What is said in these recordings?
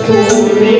Kandharuby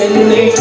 என்னை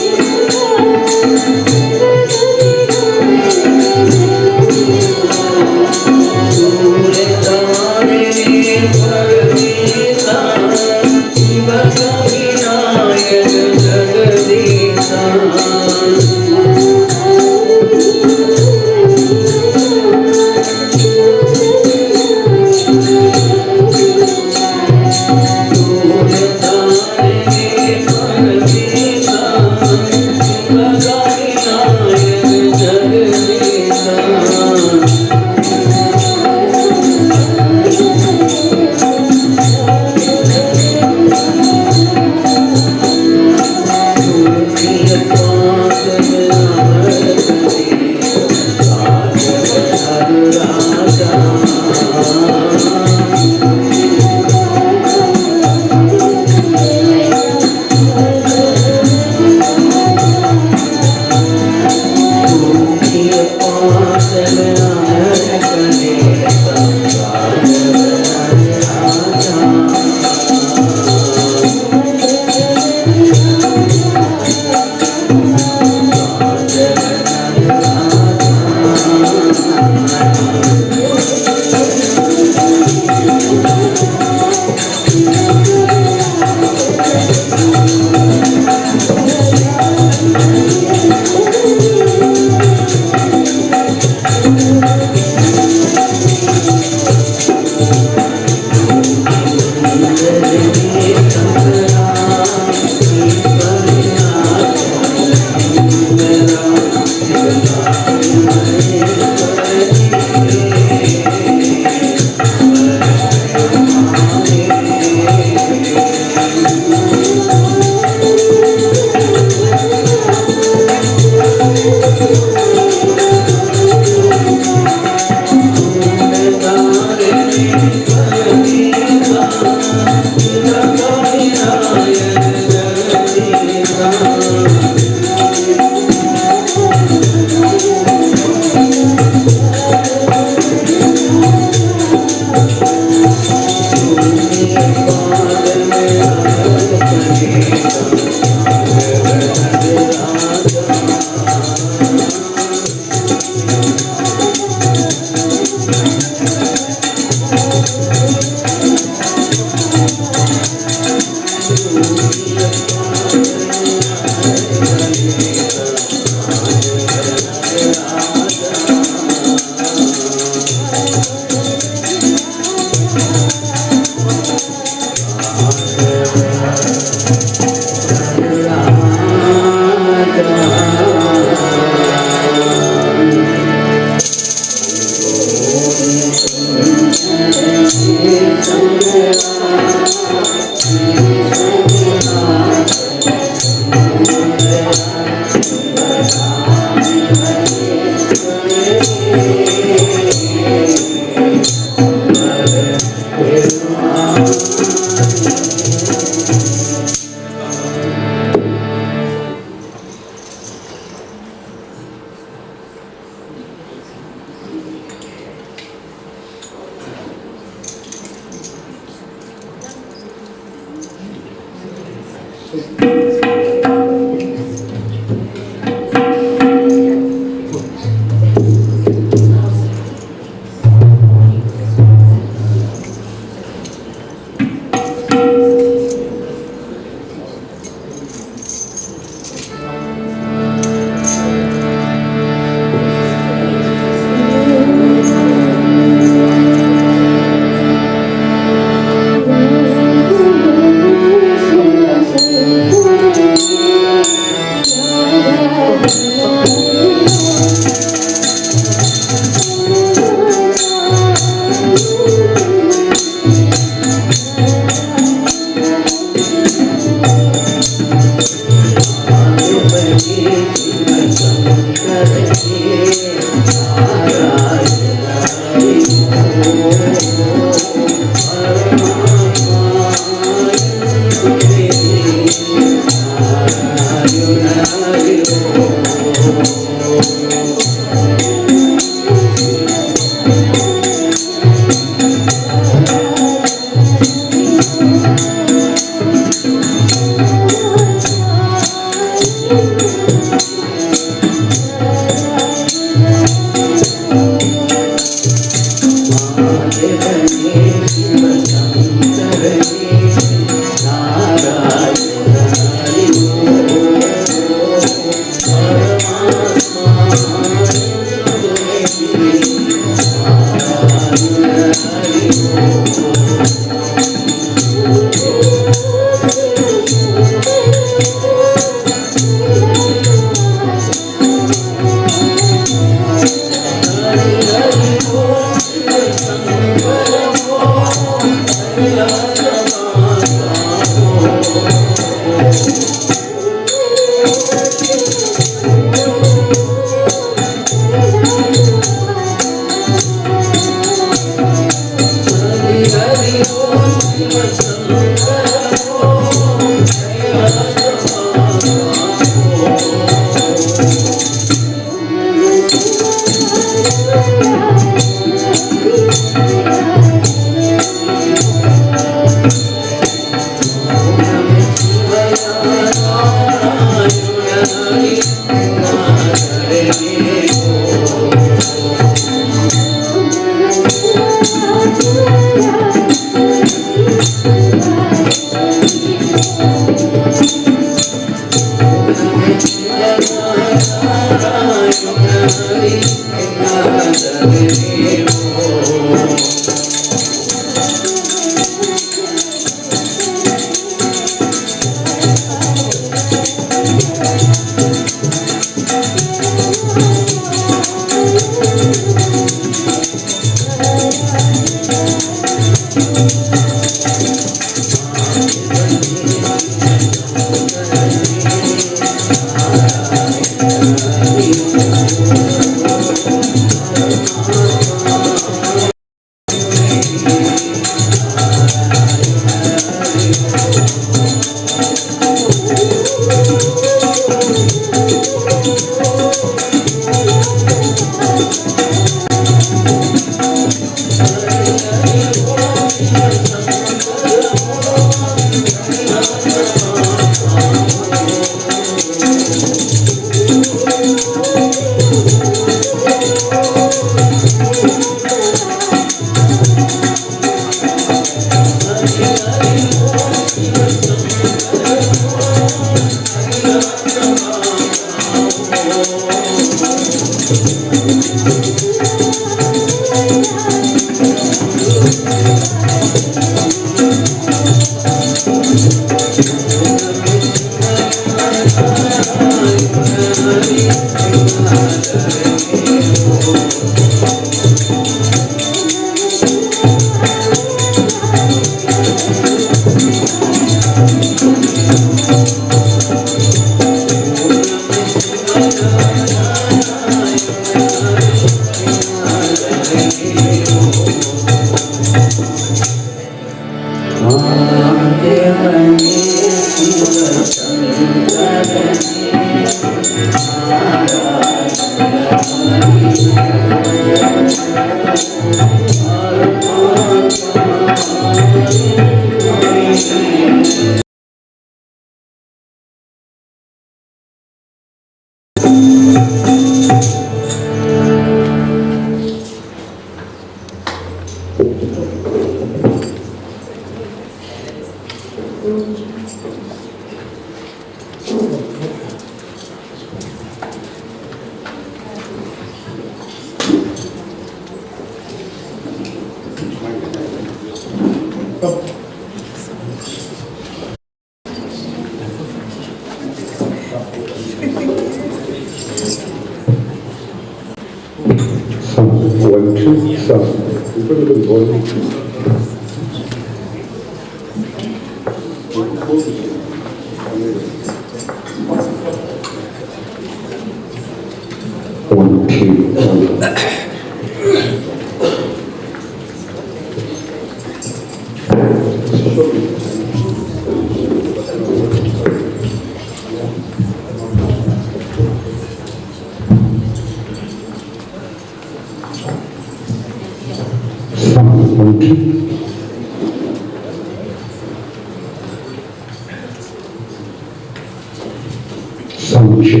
Sound check.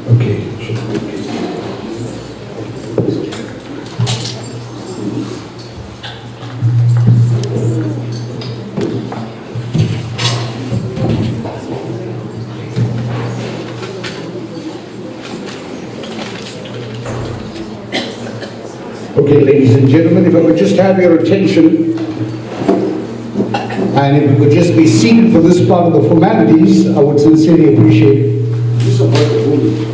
Okay. Okay, ladies and gentlemen, if I could just have your attention, and if we could just be seated for this part of the formalities, I would sincerely appreciate the support of the room.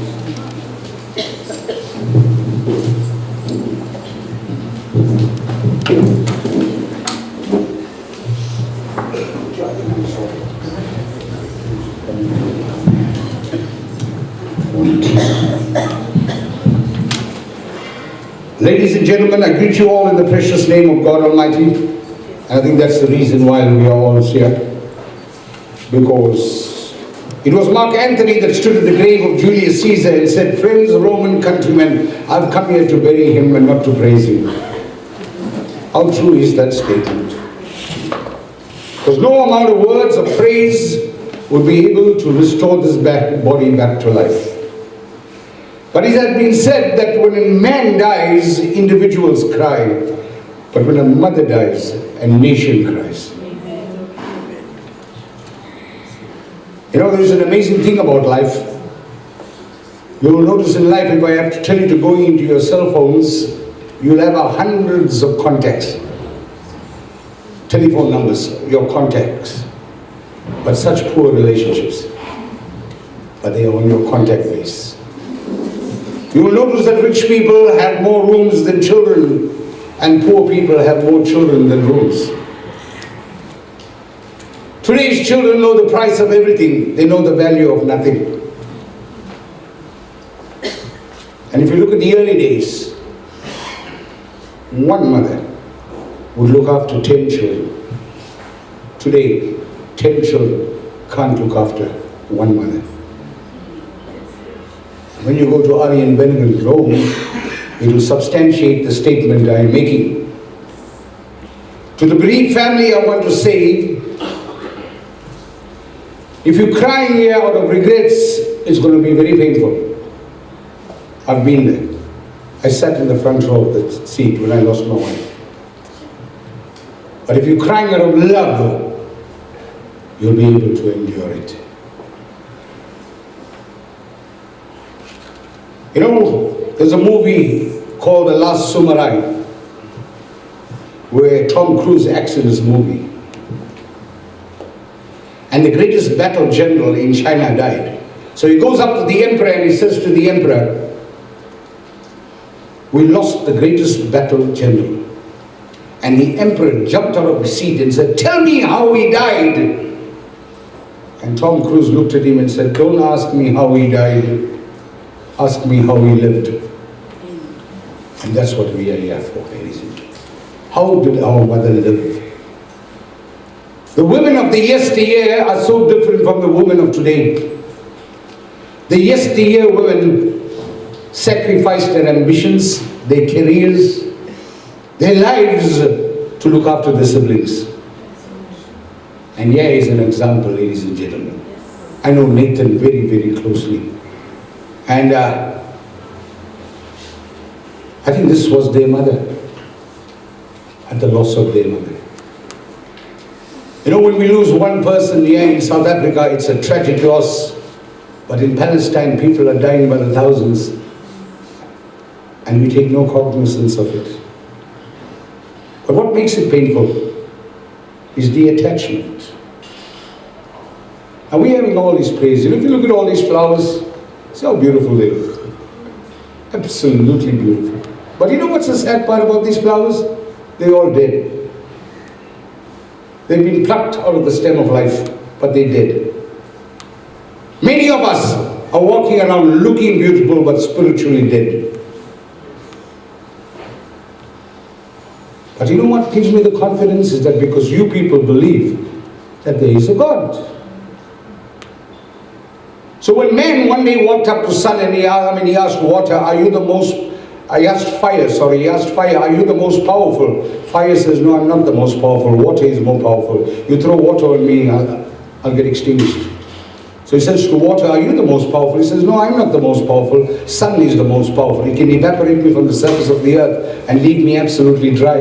Ladies and gentlemen, I greet you all in the precious name of God Almighty. And I think that's the reason why we are all here. Because it was Mark Antony that stood at the grave of Julius Caesar and said, "Friends, Roman countrymen, I've come here to bury him and not to praise him." How true is that statement? Because no amount of words of praise would be able to restore this body back to life. But it has been said that when a man dies, individuals cry. But when a mother dies, a nation cries. You know, there's an amazing thing about life. You will notice in life, if I have to tell you to go into your cell phones, you'll have hundreds of contacts. Telephone numbers, your contacts. But such poor relationships. But they are on your contact base. You will notice that rich people have more rooms than children, and poor people have more children than rooms. Today's children know the price of everything. They know the value of nothing. And if you look at the early days, one mother would look after 10 children. Today, 10 children can't look after one mother. When you go to Ari and Benjamin Rome, it will substantiate the statement I am making. To the bereaved family, I want to say, if you cry here out of regrets, it's going to be very painful. I've been there. I sat in the front row of the seat when I lost my wife. But if you're crying out of love, you'll be able to endure it. You know, there's a movie called The Last Samurai, where Tom Cruise acts in this movie. And the greatest battle general in China died. So he goes up to the emperor and he says to the emperor, "We lost the greatest battle general." And the emperor jumped out of his seat and said, "Tell me how he died." And Tom Cruise looked at him and said, "Don't ask me how he died. Ask me how he lived." And that's what we are here for, ladies and gentlemen. How did our mother live? The women of the yesteryear are so different from the women of today. The yesteryear women sacrificed their ambitions, their careers, their lives to look after their siblings. And here is an example, ladies and gentlemen. I know Nathan very, very closely. And I think this was their mother, at the loss of their mother. You know, when we lose one person here in South Africa, it's a tragic loss. But in Palestine, people are dying by the thousands. And we take no cognizance of it. But what makes it painful is the attachment. And we're having all this praise. You know, if you look at all these flowers, see how beautiful they look. Absolutely beautiful. But you know what's the sad part about these flowers? They're all dead. They've been plucked out of the stem of life, but they're dead. Many of us are walking around looking beautiful, but spiritually dead. But you know what gives me the confidence is that because you people believe that there is a God. So when man one day walked up to sun and he asked water, "Are you the most he asked fire, are you the most powerful? Fire says, no, I'm not the most powerful. Water is more powerful. You throw water on me, I'll get extinguished. So he says to water, are you the most powerful? He says, no, I'm not the most powerful. Sun is the most powerful. It can evaporate me from the surface of the earth and leave me absolutely dry.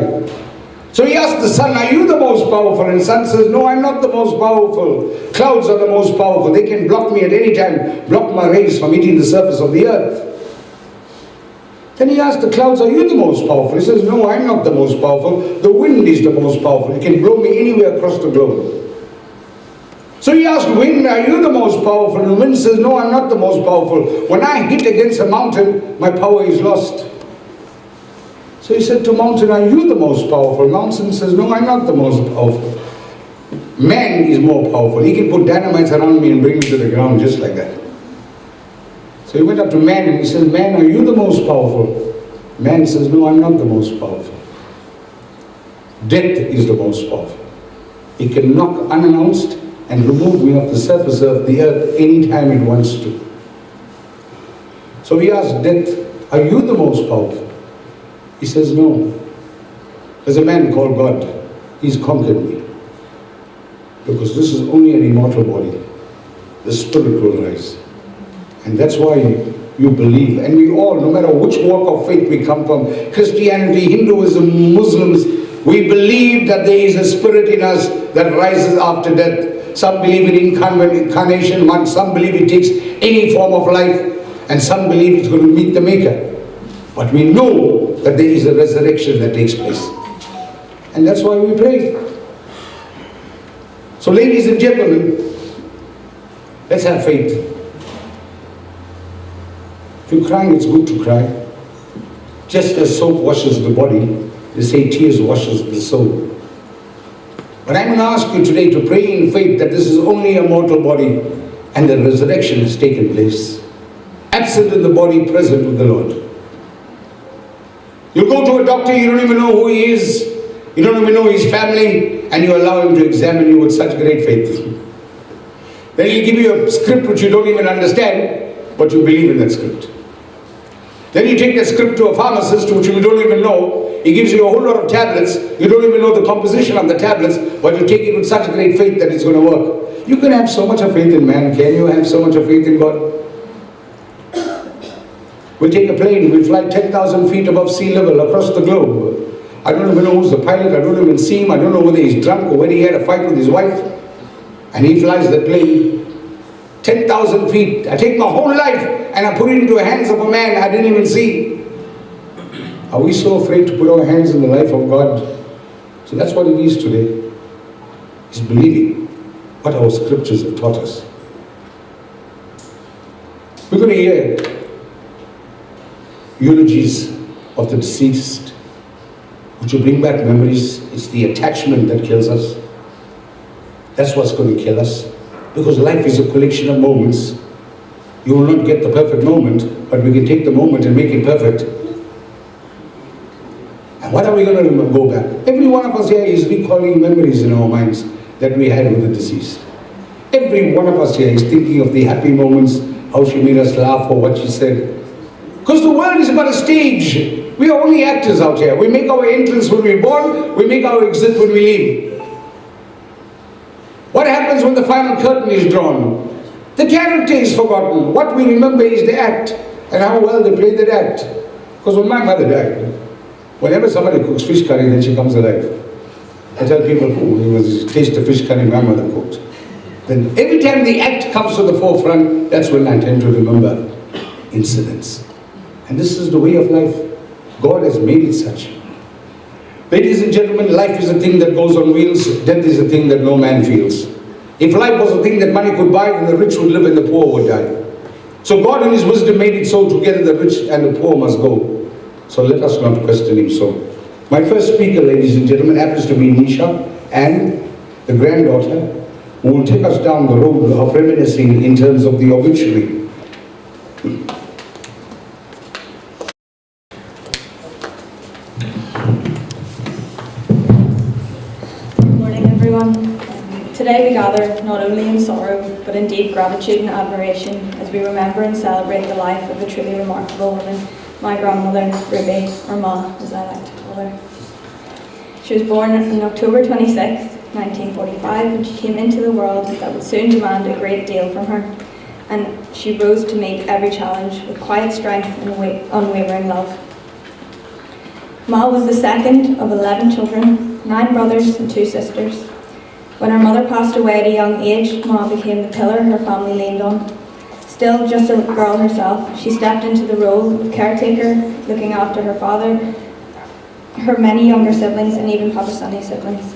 So he asked the sun, are you the most powerful? And the sun says, no, I'm not the most powerful. Clouds are the most powerful. They can block me at any time, block my rays from hitting the surface of the earth. Then he asked the clouds, are you the most powerful? He says, no, I'm not the most powerful. The wind is the most powerful. It can blow me anywhere across the globe. So he asked wind, are you the most powerful? And the wind says, no, I'm not the most powerful. When I hit against a mountain, my power is lost. So he said to mountain, are you the most powerful? Mountain says, no, I'm not the most powerful. Man is more powerful. He can put dynamites around me and bring me to the ground just like that. So he went up to man and he said, man, are you the most powerful? Man says, no, I'm not the most powerful. Death is the most powerful. It can knock unannounced and remove me off the surface of the earth anytime it wants to. So he asked death, are you the most powerful? He says, no. There's a man called God. He's conquered me. Because this is only an immortal body. The spirit will rise. And that's why you believe. And we all, no matter which walk of faith we come from, Christianity, Hinduism, Muslims, we believe that there is a spirit in us that rises after death. Some believe in incarnation, some believe it takes any form of life, and some believe it's going to meet the Maker. But we know that there is a resurrection that takes place. And that's why we pray. So ladies and gentlemen, let's have faith. If you're crying, it's good to cry. Just as soap washes the body, they say tears washes the soul. But I'm going to ask you today to pray in faith that this is only a mortal body and the resurrection has taken place. Absent in the body, present with the Lord. You go to a doctor, you don't even know who he is, you don't even know his family, and you allow him to examine you with such great faith. Then he'll give you a script which you don't even understand, but you believe in that script. Then you take that script to a pharmacist which you don't even know. He gives you a whole lot of tablets. You don't even know the composition of the tablets, but you take it with such great faith that it's going to work. You can have so much of faith in man. Can you have so much of faith in God? We'll take a plane. We'll fly 10,000 feet above sea level across the globe. I don't even know who's the pilot. I don't even see him. I don't know whether he's drunk or whether he had a fight with his wife. And he flies the plane 10,000 feet. I take my whole life and I put it into the hands of a man I didn't even see. Are we so afraid to put our hands in the life of God? So that's what it is today. It's believing what our scriptures have taught us. We're going to hear eulogies of the deceased, which will bring back memories. It's the attachment that kills us. That's what's going to kill us. Because life is a collection of moments. You will not get the perfect moment, but we can take the moment and make it perfect. And what are we going to go back? Every one of us here is recalling memories in our minds that we had with the deceased. Every one of us here is thinking of the happy moments, how she made us laugh or what she said. Because the world is but a stage. We are only actors out here. We make our entrance when we're born, we make our exit when we leave. What happens when the final curtain is drawn? The character is forgotten. What we remember is the act and how well they played that act. Because when my mother died, whenever somebody cooks fish curry, then she comes alive. I tell people, oh, it was taste the fish curry my mother cooked. Then every time the act comes to the forefront, that's when I tend to remember incidents. And this is the way of life. God has made it such. Ladies and gentlemen, life is a thing that goes on wheels. Death is a thing that no man feels. If life was a thing that money could buy, then the rich would live and the poor would die. So God in His wisdom made it so together the rich and the poor must go. So let us not question Him so. My first speaker, ladies and gentlemen, happens to be Nisha and the granddaughter, who will take us down the road of reminiscing in terms of the obituary. Today we gather not only in sorrow, but in deep gratitude and admiration as we remember and celebrate the life of a truly remarkable woman, my grandmother, Ruby, or Ma, as I like to call her. She was born on October 26, 1945, and she came into the world that would soon demand a great deal from her, and she rose to meet every challenge with quiet strength and unwavering love. Ma was the second of 11 children, 9 brothers and 2 sisters. When her mother passed away at a young age, Ma became the pillar her family leaned on. Still just a girl herself, she stepped into the role of caretaker, looking after her father, her many younger siblings, and even Papa Sonny's siblings.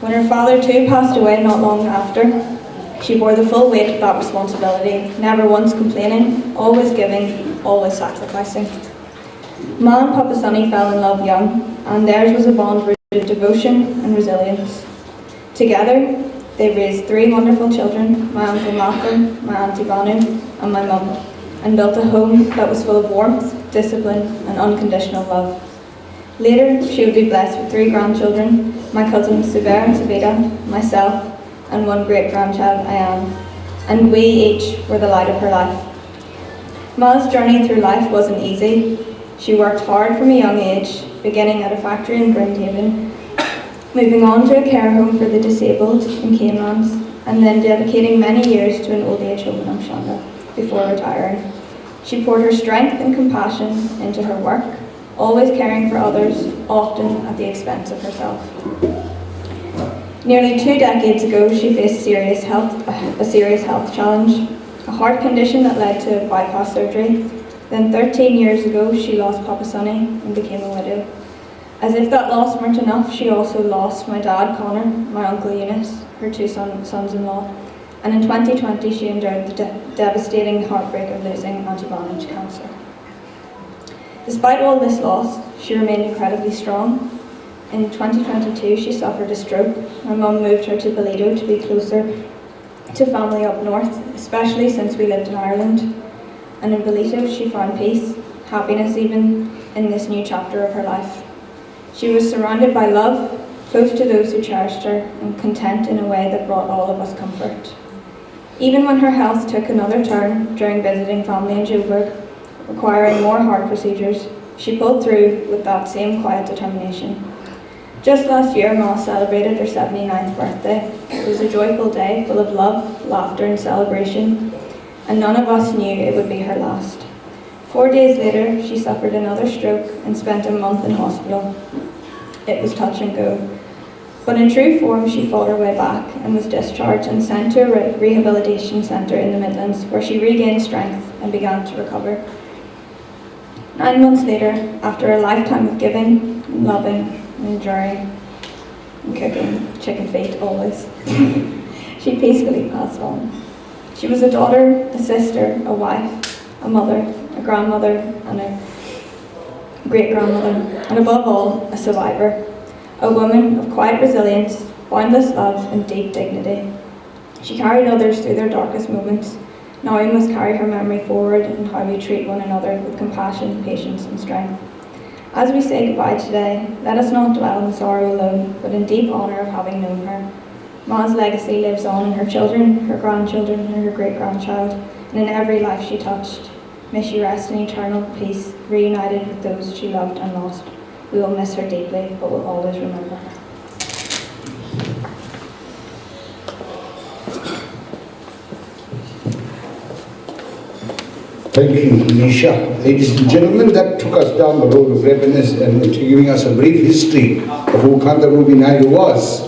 When her father too passed away not long after, she bore the full weight of that responsibility, never once complaining, always giving, always sacrificing. Ma and Papa Sonny fell in love young, and theirs was a bond rooted in devotion and resilience. Together, they raised 3 wonderful children, my Uncle Malcolm, my Auntie Banu, and my mum, and built a home that was full of warmth, discipline, and unconditional love. Later, she would be blessed with 3 grandchildren, my cousins Zubair and Sabida, myself, and 1 great-grandchild, Ayan, and we each were the light of her life. Ma's journey through life wasn't easy. She worked hard from a young age, beginning at a factory in Grindhaven, moving on to a care home for the disabled in Canelands, and then dedicating many years to an old age home in Umshanga before retiring. She poured her strength and compassion into her work, always caring for others, often at the expense of herself. Nearly 2 decades ago, she faced a serious health challenge, a heart condition that led to bypass surgery. Then 13 years ago, she lost Papa Sonny and became a widow. As if that loss weren't enough, she also lost my dad, Connor, my uncle Eunice, her 2 sons-in-law, and in 2020 she endured the devastating heartbreak of losing Auntie Banu to cancer. Despite all this loss, she remained incredibly strong. In 2022 she suffered a stroke. My mum moved her to Balido to be closer to family up north, especially since we lived in Ireland. And in Balido she found peace, happiness even, in this new chapter of her life. She was surrounded by love, close to those who cherished her, and content in a way that brought all of us comfort. Even when her health took another turn during visiting family in Joburg, requiring more heart procedures, she pulled through with that same quiet determination. Just last year, Ma celebrated her 79th birthday. It was a joyful day, full of love, laughter and celebration, and none of us knew it would be her last. 4 days later, she suffered another stroke and spent a month in hospital. It was touch and go. But in true form, she fought her way back and was discharged and sent to a rehabilitation centre in the Midlands, where she regained strength and began to recover. 9 months later, after a lifetime of giving, and loving, and enduring, and cooking chicken feet always, she peacefully passed on. She was a daughter, a sister, a wife, a mother, a grandmother, and a great-grandmother, and above all, a survivor, a woman of quiet resilience, boundless love, and deep dignity. She carried others through their darkest moments. Now we must carry her memory forward in how we treat one another with compassion, patience, and strength. As we say goodbye today, let us not dwell in sorrow alone, but in deep honour of having known her. Ma's legacy lives on in her children, her grandchildren, and her great-grandchild, and in every life she touched. May she rest in eternal peace, reunited with those she loved and lost. We will miss her deeply, but will always remember her. Thank you, Nisha. Ladies and gentlemen, that took us down the road of reminiscence and to giving us a brief history of who Kandharuby Naidu was.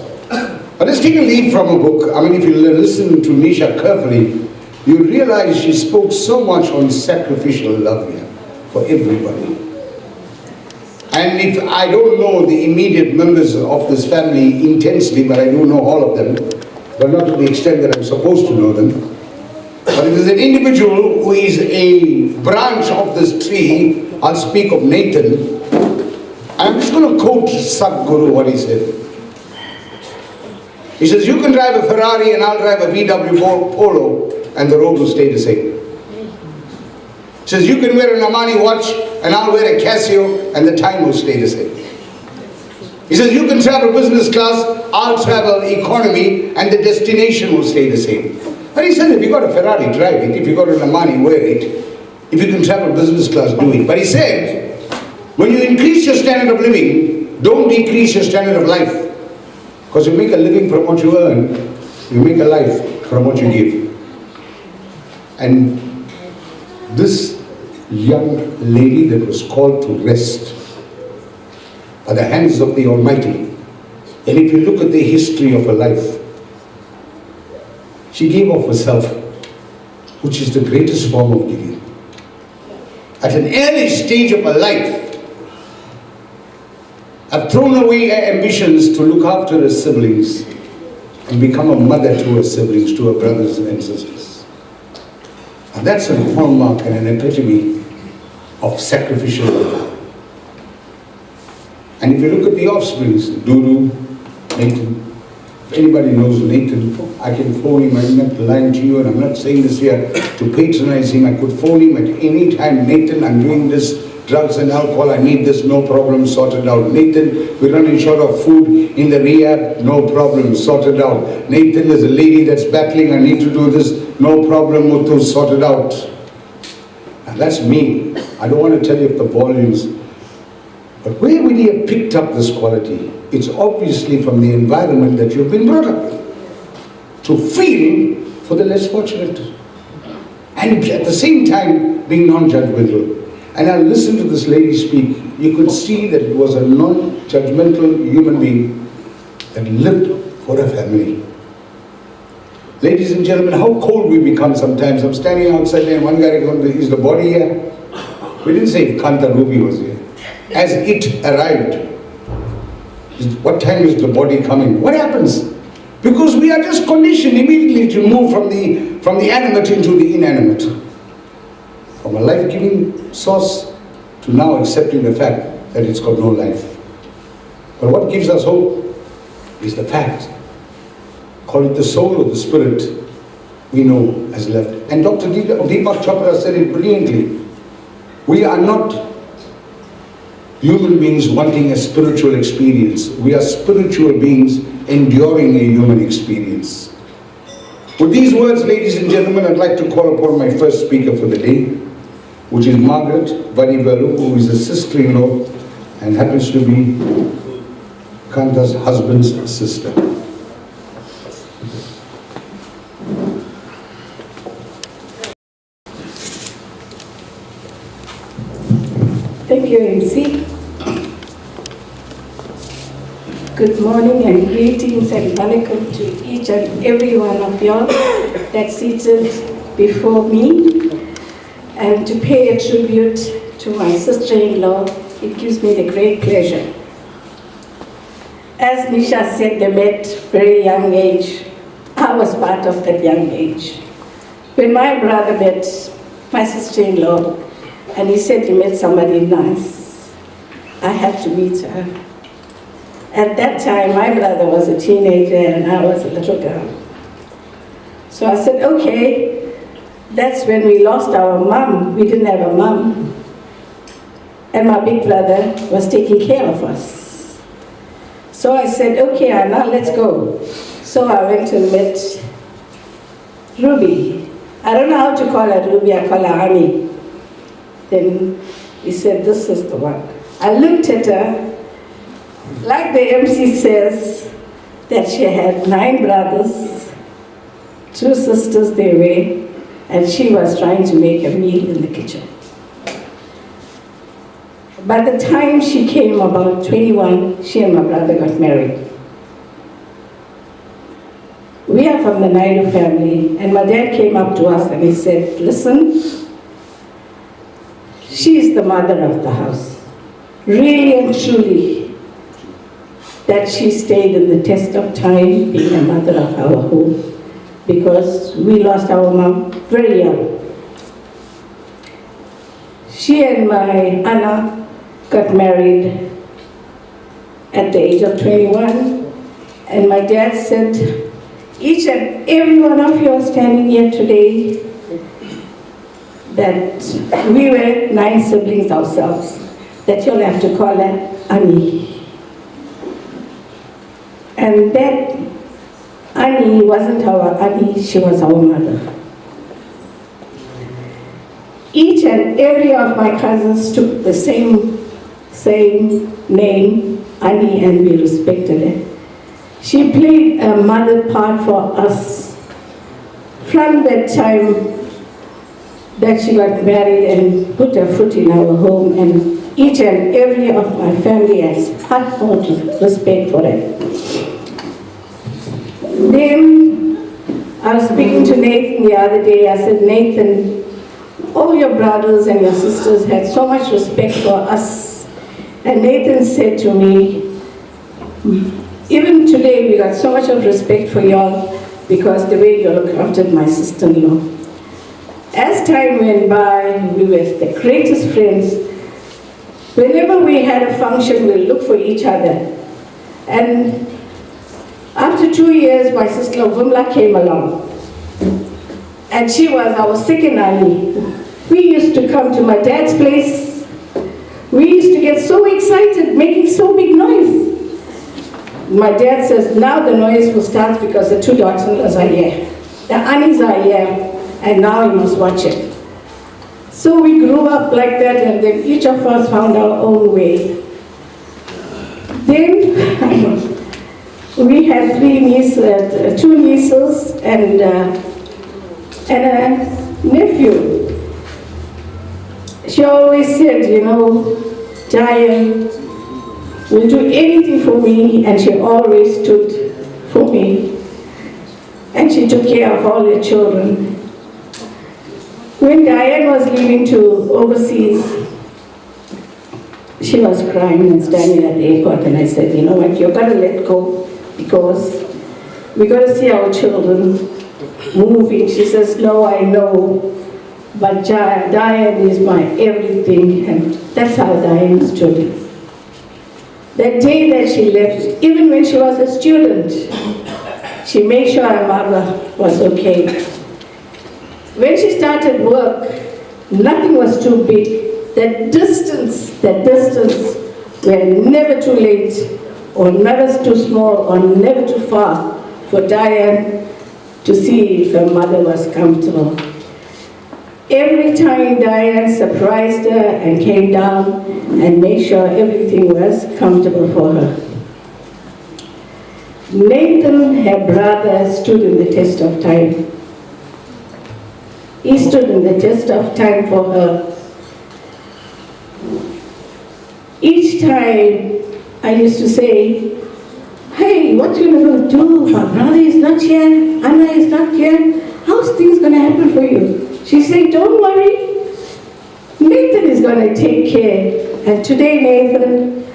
But let's take a leaf from a book. I mean, if you listen to Nisha carefully, you realize she spoke so much on sacrificial love here for everybody. And if I don't know the immediate members of this family intensely, but I do know all of them, but not to the extent that I'm supposed to know them. But it is an individual who is a branch of this tree. I'll speak of Nathan. I'm just going to quote Sadhguru what he said. He says, you can drive a Ferrari and I'll drive a VW Polo and the road will stay the same. He says, you can wear an Armani watch and I'll wear a Casio and the time will stay the same. He says, you can travel business class, I'll travel economy and the destination will stay the same. But he said, if you got a Ferrari, drive it. If you got an Armani, wear it. If you can travel business class, do it. But he said, when you increase your standard of living, don't decrease your standard of life. Because you make a living from what you earn, you make a life from what you give. And this young lady that was called to rest by the hands of the Almighty, and if you look at the history of her life, she gave of herself, which is the greatest form of giving. At an early stage of her life, I've thrown away her ambitions to look after her siblings and become a mother to her siblings, to her brothers and sisters. And that's a hallmark and an epitome of sacrificial love. And if you look at the offsprings, Dudu, Nathan, if anybody knows Nathan, I can phone him. I'm not lying to you, and I'm not saying this here to patronize him. I could phone him at any time. Nathan, I'm doing this, drugs and alcohol, I need this, no problem, sorted out. Nathan, we're running short of food in the rehab, no problem, sorted out. Nathan, there's a lady that's battling, I need to do this, no problem, Muthu, sorted out. And that's me. I don't want to tell you of the volumes. But where would he have picked up this quality? It's obviously from the environment that you've been brought up in. To feel for the less fortunate. And at the same time, being non-judgmental. And I listened to this lady speak. You could see that it was a non-judgmental human being that lived for a family. Ladies and gentlemen, how cold we become sometimes. I'm standing outside there and one guy goes, is the body here? We didn't say if Kandharuby was here. As it arrived, what time is the body coming? What happens? Because we are just conditioned immediately to move from the animate into the inanimate. From a life-giving source to now accepting the fact that it's got no life. But what gives us hope is the fact, call it the soul or the spirit, we know has left. And Dr. Deepak Chopra said it brilliantly. We are not human beings wanting a spiritual experience. We are spiritual beings enduring a human experience. With these words, ladies and gentlemen, I'd like to call upon my first speaker for the day, which is Margaret Vadivelu, who is a sister-in-law and happens to be Kanta's husband's sister. Thank you, MC. Good morning and greetings and welcome to each and every one of y'all that's seated before me. And to pay a tribute to my sister-in-law, it gives me the great pleasure. As Nisha said, they met very young age. I was part of that young age. When my brother met my sister-in-law, and he said he met somebody nice, I had to meet her. At that time, my brother was a teenager and I was a little girl. So I said, okay, that's when we lost our mom. We didn't have a mom. And my big brother was taking care of us. So I said, okay, now let's go. So I went and met Ruby. I don't know how to call her Ruby, I call her Annie. Then he said, this is the one. I looked at her, like the MC says, that she had 9 brothers, 2 sisters they were, and she was trying to make a meal in the kitchen. By the time she came about 21, she and my brother got married. We are from the Naidu family, and my dad came up to us and he said, listen, she is the mother of the house. Really and truly, that she stayed in the test of time being a mother of our home, because we lost our mom very young. She and my Anna got married at the age of 21, and my dad said, each and every one of you are standing here today, that we were 9 siblings ourselves, that you'll have to call her Annie. And that Annie wasn't our Annie, she was our mother. Each and every of my cousins took the same name, Annie, and we respected her. She played a mother part for us from that time that she got married and put her foot in our home, and each and every of my family has utmost respect for her. Then I was speaking to Nathan the other day. I said, Nathan, all your brothers and your sisters had so much respect for us. And Nathan said to me, even today we got so much of respect for y'all because the way you look after my sister-in-law. As time went by, we were the greatest friends. Whenever we had a function, we'd look for each other. And after 2 years, my sister Vumla came along. And she was our second nanny. We used to come to my dad's place. We used to get so excited, making so big noise. My dad says, now the noise will start because the two daughters are here. The aunties are here, and now you must watch it. So we grew up like that, and then each of us found our own way. Then we had two nieces and a nephew. She always said, you know, Jaya will do anything for me, and she always stood for me. And she took care of all the children. When Diane was leaving to overseas, she was crying and standing at the airport, and I said, you know what, you've got to let go because we got to see our children moving. She says, no, I know, but Diane is my everything, and that's how Diane stood it. That day that she left, even when she was a student, she made sure her mother was okay. When she started work, nothing was too big. That distance were never too late, or never too small, or never too far for Diane to see if her mother was comfortable. Every time Diane surprised her and came down and made sure everything was comfortable for her. Nathan, her brother, stood in the test of time. He stood in the test of time for her. Each time I used to say, hey, what you going to do? My brother is not here, Anna is not here. How's things going to happen for you? She said, don't worry. Nathan is going to take care. And today, Nathan,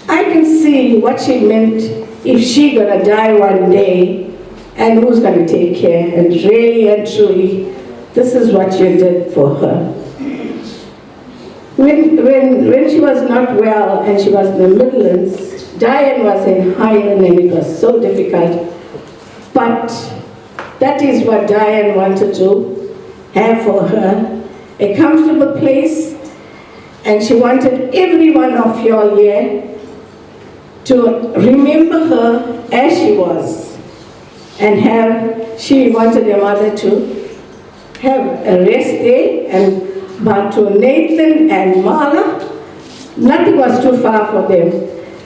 I can see what she meant if she going to die one day, and who's going to take care. And really and truly, this is what you did for her. When she was not well and she was in the Midlands, Diane was in Highland and it was so difficult. But that is what Diane wanted to have for her, a comfortable place, and she wanted every one of y'all here to remember her as she was, and she wanted her mother to have a rest day, but to Nathan and Marla, nothing was too far for them.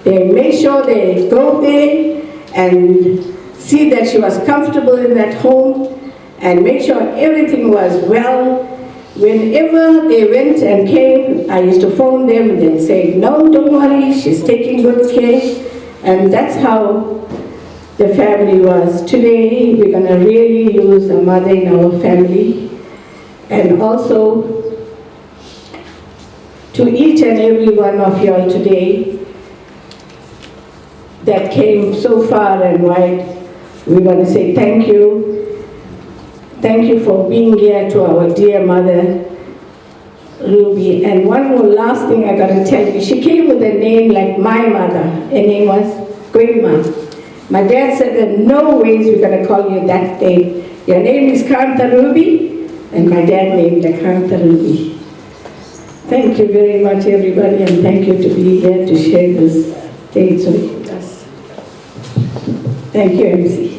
They made sure they go there and see that she was comfortable in that home, and make sure everything was well. Whenever they went and came, I used to phone them and they'd say, no, don't worry, she's taking good care. And that's how the family was. Today, we're going to really use a mother in our family. And also, to each and every one of y'all today that came so far and wide, we want to say thank you. Thank you for being here to our dear mother, Ruby. And one more last thing I got to tell you. She came with a name like my mother. Her name was Grandma. My dad said that no ways we're going to call you that name. Your name is Kandharuby, and my dad named her Kandharuby. Thank you very much, everybody, and thank you to be here to share this stage with us. Thank you, MC.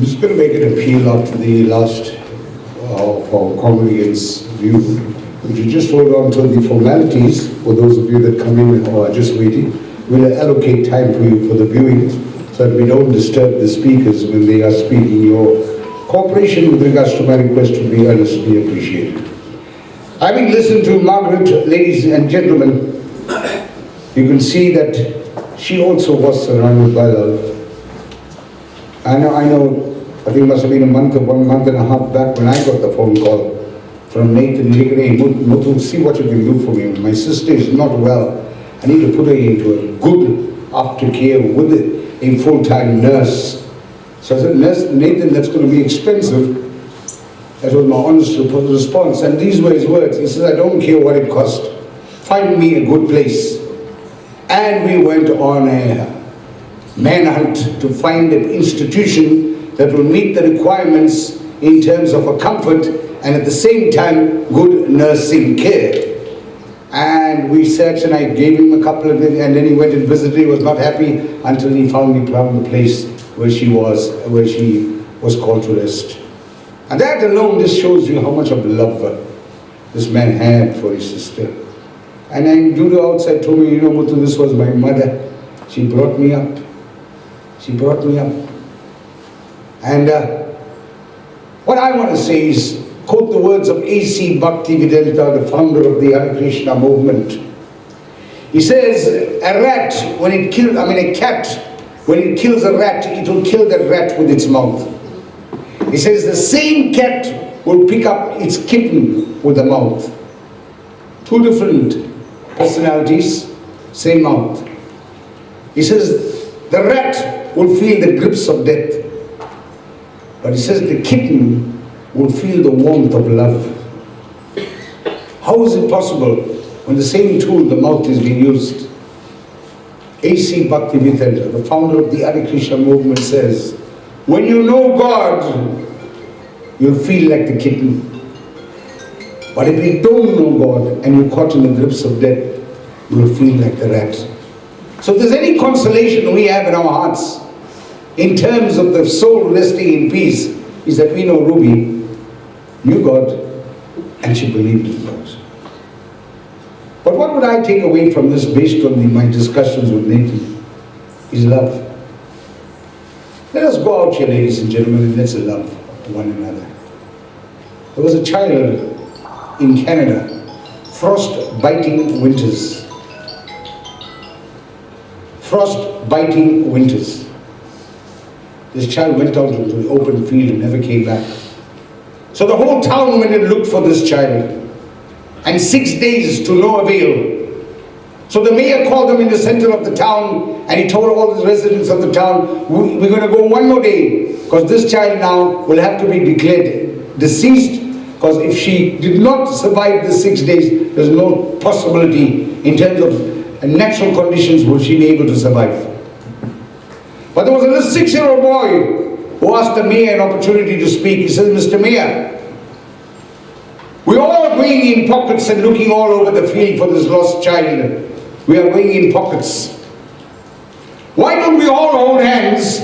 just going to make an appeal after the last of our congregants' view. Would you just hold on to the formalities for those of you that come in or are just waiting? We'll allocate time for you for the viewing so that we don't disturb the speakers when they are speaking. Your cooperation with regards to my request would be earnestly appreciated. Having listened to Margaret, ladies and gentlemen, you can see that she also was surrounded by love. I know, I think it must have been 1 month and a half back when I got the phone call from Nathan. Hey, Muthu, see what you can do for me. My sister is not well. I need to put her into a good aftercare with a full-time nurse. So I said, Nathan, that's going to be expensive. That was my honest response. And these were his words. He said, I don't care what it costs. Find me a good place. And we went on a manhunt to find an institution that will meet the requirements in terms of a comfort and at the same time good nursing care. And we searched, and I gave him a couple of things, and then he went and visited. He was not happy until he found the place where she was called to rest. And that alone just shows you how much of love this man had for his sister. And then Judo outside told me, you know, Muthu, this was my mother. She brought me up. She brought me up. And what I want to say is, quote the words of A.C. Bhaktivedanta, the founder of the Hare Krishna movement. He says, a cat, when it kills a rat, it will kill the rat with its mouth. He says the same cat will pick up its kitten with the mouth. Two different personalities, same mouth. He says the rat will feel the grips of death. But he says the kitten will feel the warmth of love. How is it possible when the same tool, the mouth, is being used? A.C. Bhaktivedanta, the founder of the Hare Krishna movement, says, when you know God, you'll feel like the kitten. But if you don't know God and you're caught in the grips of death, you'll feel like the rat. So if there's any consolation we have in our hearts, in terms of the soul resting in peace, is that we know Ruby knew God and she believed in God. But what would I take away from this based on my discussions with Nathan? Is love. Let us go out here, ladies and gentlemen, and let's love one another. There was a child in Canada, frost-biting winters. Frost-biting winters. This child went out into the open field and never came back. So the whole town went and looked for this child. And 6 days to no avail. So the mayor called them in the center of the town and he told all the residents of the town, we're going to go one more day because this child now will have to be declared deceased, because if she did not survive the 6 days, there's no possibility in terms of natural conditions will she be able to survive. But there was a little 6-year-old boy who asked the mayor an opportunity to speak. He said, Mr. Mayor, we're all going in pockets and looking all over the field for this lost child. We are going in pockets. Why don't we all hold hands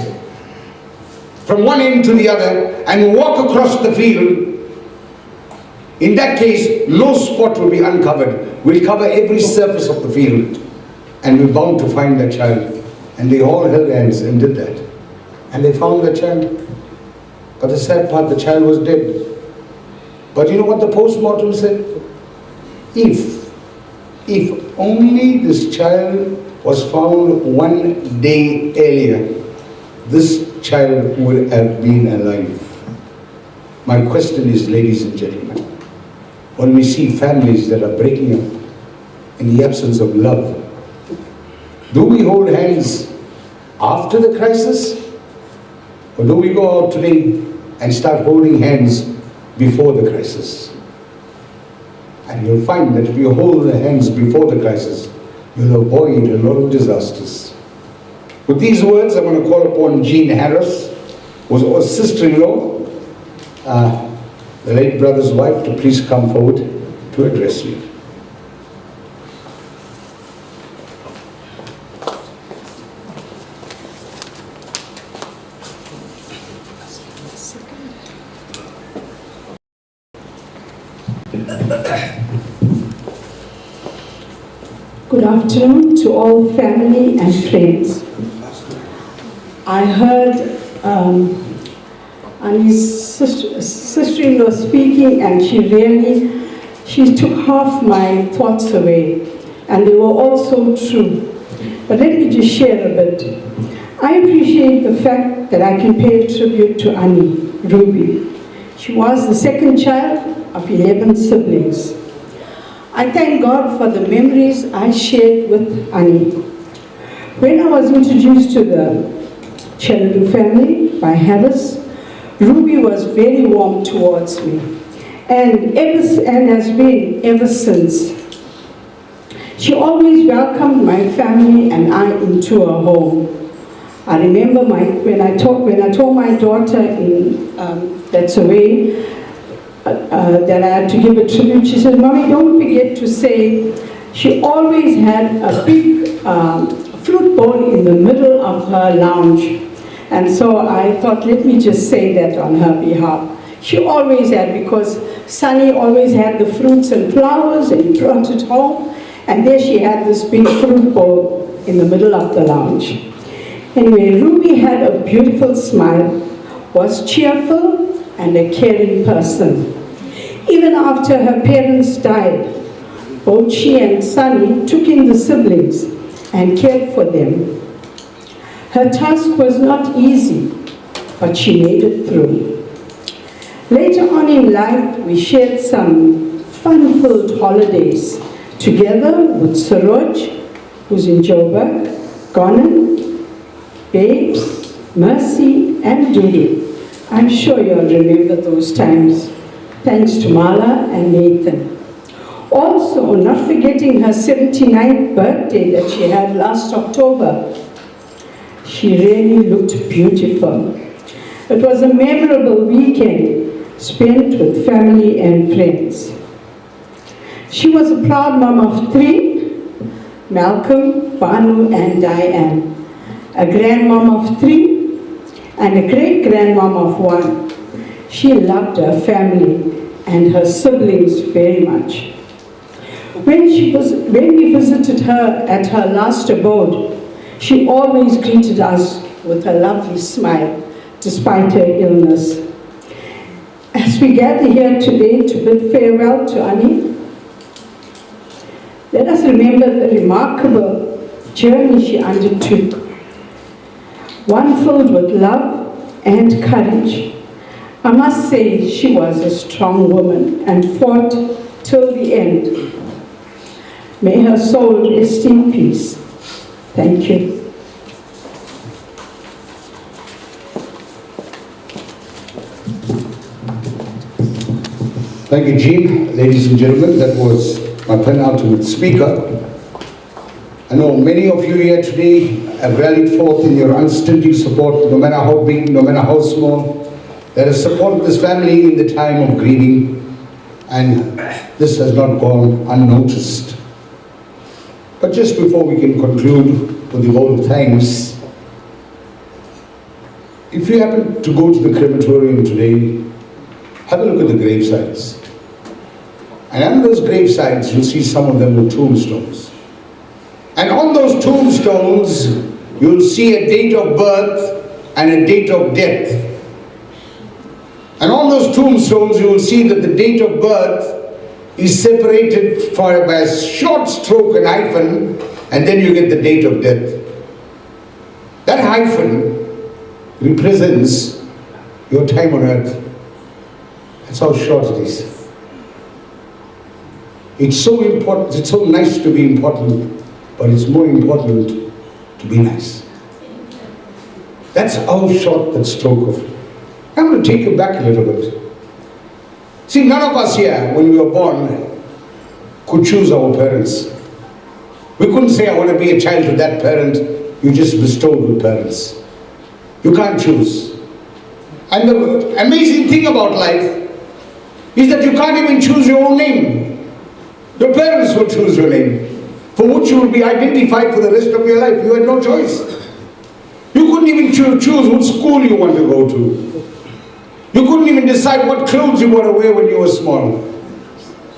from one end to the other and walk across the field? In that case, no spot will be uncovered. We'll cover every surface of the field and we're bound to find that child. And they all held hands and did that. And they found the child. But the sad part, the child was dead. But you know what the postmortem said? If only this child was found 1 day earlier, this child would have been alive. My question is, ladies and gentlemen, when we see families that are breaking up in the absence of love, do we hold hands after the crisis? Or do we go out today and start holding hands before the crisis? And you'll find that if you hold the hands before the crisis, you'll avoid a lot of disasters. With these words, I'm going to call upon Jean Harris, who was sister-in-law, the late brother's wife, to please come forward to address you. Good afternoon to all family and friends. I heard Annie's sister-in-law speaking, and she took half my thoughts away, and they were all so true. But let me just share a bit. I appreciate the fact that I can pay a tribute to Annie Ruby. She was the second child of 11 siblings. I thank God for the memories I shared with Annie. When I was introduced to the Cheladu family by Harris, Ruby was very warm towards me, and has been ever since. She always welcomed my family and I into her home. I remember when I told my daughter that's away, that I had to give a tribute, she said, "Mommy, don't forget to say," she always had a big flute bowl in the middle of her lounge. And so I thought, let me just say that on her behalf. She always had, because Sonny always had the fruits and flowers, and he brought it home, and there she had this big fruit bowl in the middle of the lounge. Anyway, Ruby had a beautiful smile, was cheerful, and a caring person. Even after her parents died, both she and Sonny took in the siblings and cared for them. Her task was not easy, but she made it through. Later on in life, we shared some fun-filled holidays together with Saroj, who's in Joburg, Gonan, Babes, Mercy, and Judy. I'm sure you'll remember those times. Thanks to Mala and Nathan. Also, not forgetting her 79th birthday that she had last October. She really looked beautiful. It was a memorable weekend spent with family and friends. She was a proud mom of 3, Malcolm, Banu, and Diane. A grandmom of 3, and a great-grandmom of 1. She loved her family and her siblings very much. When we visited her at her last abode, she always greeted us with a lovely smile, despite her illness. As we gather here today to bid farewell to Annie, let us remember the remarkable journey she undertook, one filled with love and courage. I must say she was a strong woman and fought till the end. May her soul rest in peace. Thank you. Thank you, Jean. Ladies and gentlemen, that was my penultimate speaker. I know many of you here today have rallied forth in your unstinting support, no matter how big, no matter how small, that has supported this family in the time of grieving, and this has not gone unnoticed. But just before we can conclude with the vote of thanks, if you happen to go to the crematorium today, have a look at the gravesites. And on those gravesites, you'll see some of them with tombstones. And on those tombstones, you'll see a date of birth and a date of death. And on those tombstones, you will see that the date of birth is separated by a short stroke and hyphen, and then you get the date of death. That hyphen represents your time on earth. That's how short it is. It's so important, it's so nice to be important, but it's more important to be nice. That's how short that stroke of. I'm going to take you back a little bit. See, none of us here, when we were born, could choose our parents. We couldn't say, I want to be a child to that parent. You just bestowed with parents. You can't choose. And the amazing thing about life is that you can't even choose your own name. Your parents will choose your name, for which you will be identified for the rest of your life. You had no choice. You couldn't even choose what school you want to go to. You couldn't even decide what clothes you want to wear when you were small.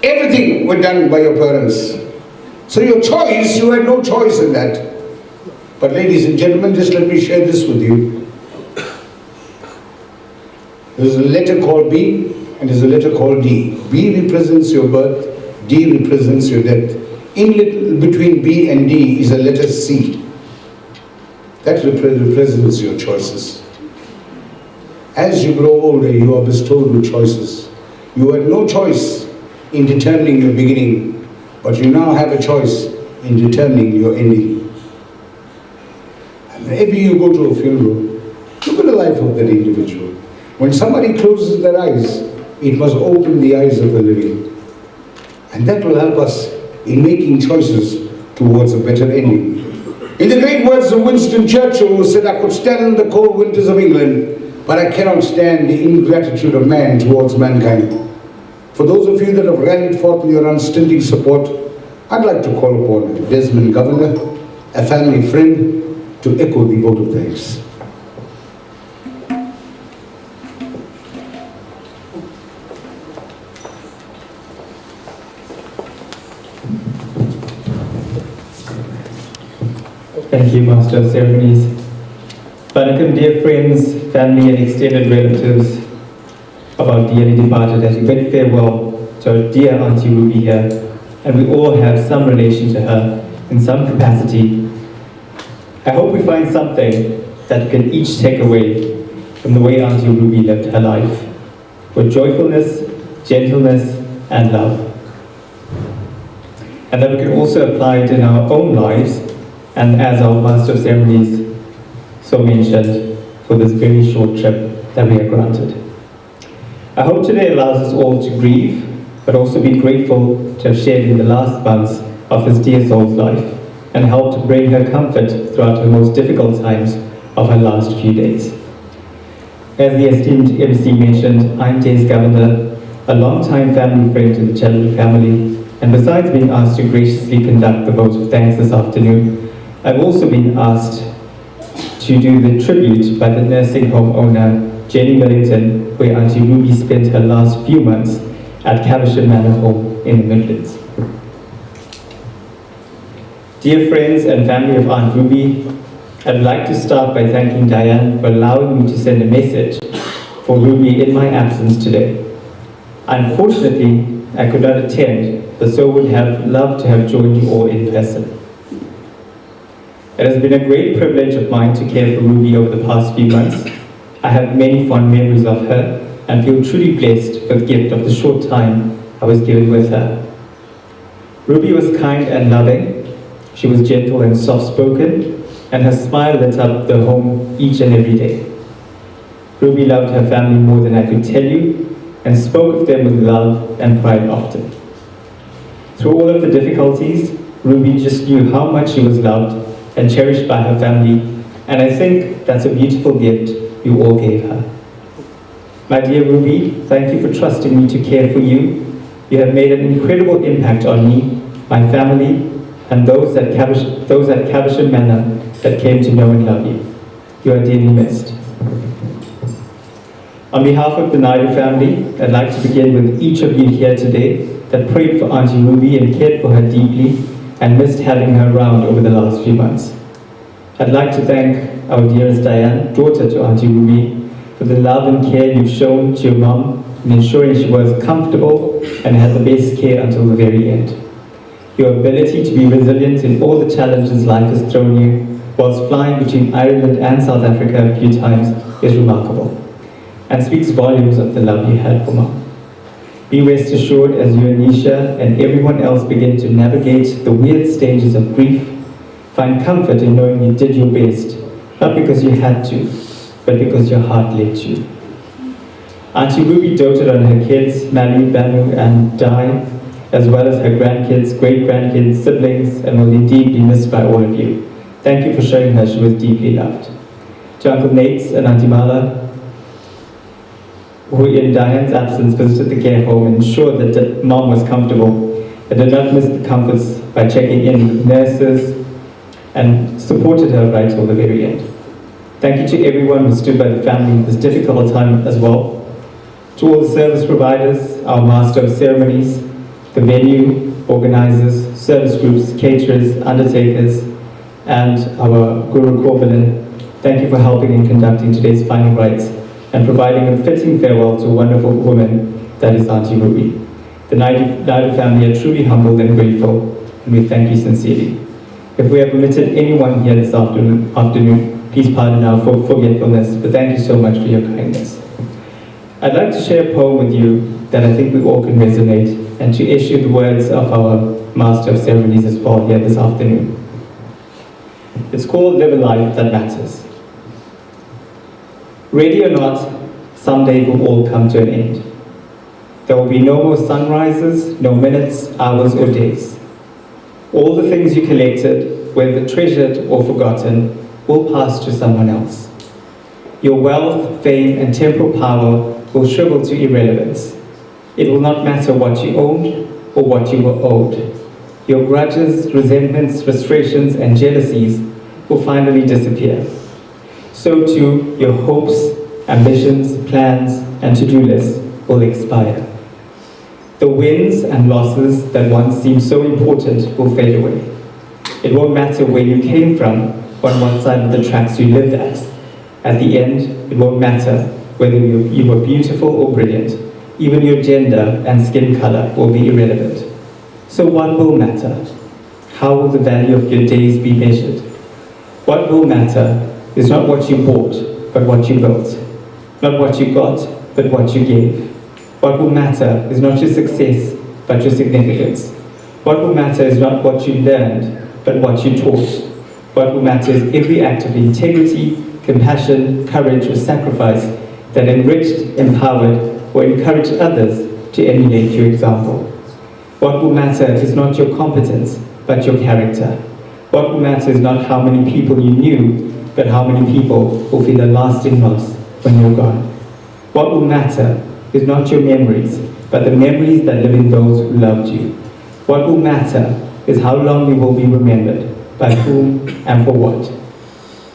Everything was done by your parents. So your choice, you had no choice in that. But ladies and gentlemen, just let me share this with you. There's a letter called B and there's a letter called D. B represents your birth, D represents your death. In between B and D is a letter C. That represents your choices. As you grow older, you are bestowed with choices. You had no choice in determining your beginning, but you now have a choice in determining your ending. And whenever you go to a funeral, look at the life of that individual. When somebody closes their eyes, it must open the eyes of the living. And that will help us in making choices towards a better ending. In the great words of Winston Churchill, who said, "I could stand the cold winters of England, but I cannot stand the ingratitude of man towards mankind." For those of you that have rallied forth in your unstinting support, I'd like to call upon Desmond Governor, a family friend, to echo the vote of thanks. Thank you, Master of Ceremonies. Vanakkam, dear friends, family and extended relatives of our dearly departed, as we bid farewell to our dear Auntie Ruby here, and we all have some relation to her in some capacity. I hope we find something that we can each take away from the way Auntie Ruby lived her life, with joyfulness, gentleness, and love. And that we can also apply it in our own lives, and as our Master of Ceremonies so mentioned, for this very short trip that we are granted. I hope today allows us all to grieve, but also be grateful to have shared in the last months of this dear soul's life, and help to bring her comfort throughout her most difficult times of her last few days. As the esteemed MC mentioned, I'm Des Governor, a long-time family friend to the Chatterley family, and besides being asked to graciously conduct the vote of thanks this afternoon, I've also been asked to do the tribute by the nursing home owner, Jenny Millington, where Auntie Ruby spent her last few months at Caversham Manor Home in the Midlands. Dear friends and family of Aunt Ruby, I'd like to start by thanking Diane for allowing me to send a message for Ruby in my absence today. Unfortunately, I could not attend, but so would have loved to have joined you all in person. It has been a great privilege of mine to care for Ruby over the past few months. I have many fond memories of her and feel truly blessed for the gift of the short time I was given with her. Ruby was kind and loving. She was gentle and soft-spoken, and her smile lit up the home each and every day. Ruby loved her family more than I could tell you, and spoke of them with love and pride often. Through all of the difficulties, Ruby just knew how much she was loved and cherished by her family, and I think that's a beautiful gift you all gave her. My dear Ruby, thank you for trusting me to care for you. You have made an incredible impact on me, my family, and those at Caversham Manor that came to know and love you. You are dearly missed. On behalf of the Naidu family, I'd like to begin with each of you here today that prayed for Auntie Ruby and cared for her deeply and missed having her around over the last few months. I'd like to thank our dearest Diane, daughter to Auntie Ruby, for the love and care you've shown to your mom in ensuring she was comfortable and had the best care until the very end. Your ability to be resilient in all the challenges life has thrown you whilst flying between Ireland and South Africa a few times is remarkable and speaks volumes of the love you had for mom. Be rest assured as you and Nisha and everyone else begin to navigate the weird stages of grief, find comfort in knowing you did your best, not because you had to, but because your heart led you. Auntie Ruby doted on her kids, Manu, Banu, and Di, as well as her grandkids, great-grandkids, siblings, and will indeed be missed by all of you. Thank you for showing her she was deeply loved. To Uncle Nate's and Auntie Mala, who in Diane's absence visited the care home and ensured that mom was comfortable, but did not miss the comforts by checking in with nurses and supported her right till the very end. Thank you to everyone who stood by the family in this difficult time as well. To all the service providers, our Master of Ceremonies, the venue, organizers, service groups, caterers, undertakers, and our Guru Korbalan, thank you for helping in conducting today's final rites and providing a fitting farewell to a wonderful woman that is Auntie Ruby. The Naidu family are truly humbled and grateful, and we thank you sincerely. If we have omitted anyone here this afternoon, please pardon our forgetfulness, but thank you so much for your kindness. I'd like to share a poem with you that I think we all can resonate, and to issue the words of our Master of Ceremonies as well here this afternoon. It's called Live a Life That Matters. Ready or not, someday it will all come to an end. There will be no more sunrises, no minutes, hours, or days. All the things you collected, whether treasured or forgotten, will pass to someone else. Your wealth, fame, and temporal power will shrivel to irrelevance. It will not matter what you owned or what you were owed. Your grudges, resentments, frustrations, and jealousies will finally disappear. So too, your hopes, ambitions, plans, and to-do lists will expire. The wins and losses that once seemed so important will fade away. It won't matter where you came from, on what side of the tracks you lived at. At the end, it won't matter whether you were beautiful or brilliant. Even your gender and skin color will be irrelevant. So what will matter? How will the value of your days be measured? What will matter is not what you bought, but what you built. Not what you got, but what you gave. What will matter is not your success, but your significance. What will matter is not what you learned, but what you taught. What will matter is every act of integrity, compassion, courage, or sacrifice that enriched, empowered, or encouraged others to emulate your example. What will matter is not your competence, but your character. What will matter is not how many people you knew, but how many people will feel a lasting loss when you're gone. What will matter is not your memories, but the memories that live in those who loved you. What will matter is how long you will be remembered, by whom and for what.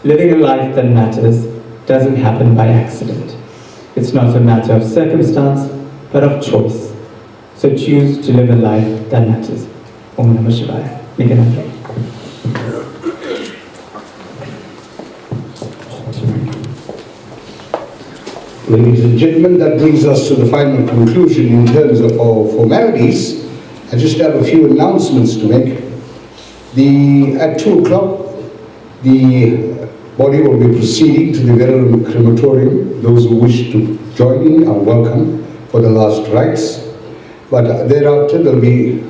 Living a life that matters doesn't happen by accident. It's not a matter of circumstance, but of choice. So choose to live a life that matters. Om Namah Shivaya. Nikananda. Ladies and gentlemen, that brings us to the final conclusion in terms of our formalities. I just have a few announcements to make. At 2 o'clock, the body will be proceeding to the Venerable Crematorium. Those who wish to join in are welcome for the last rites. But thereafter, there will be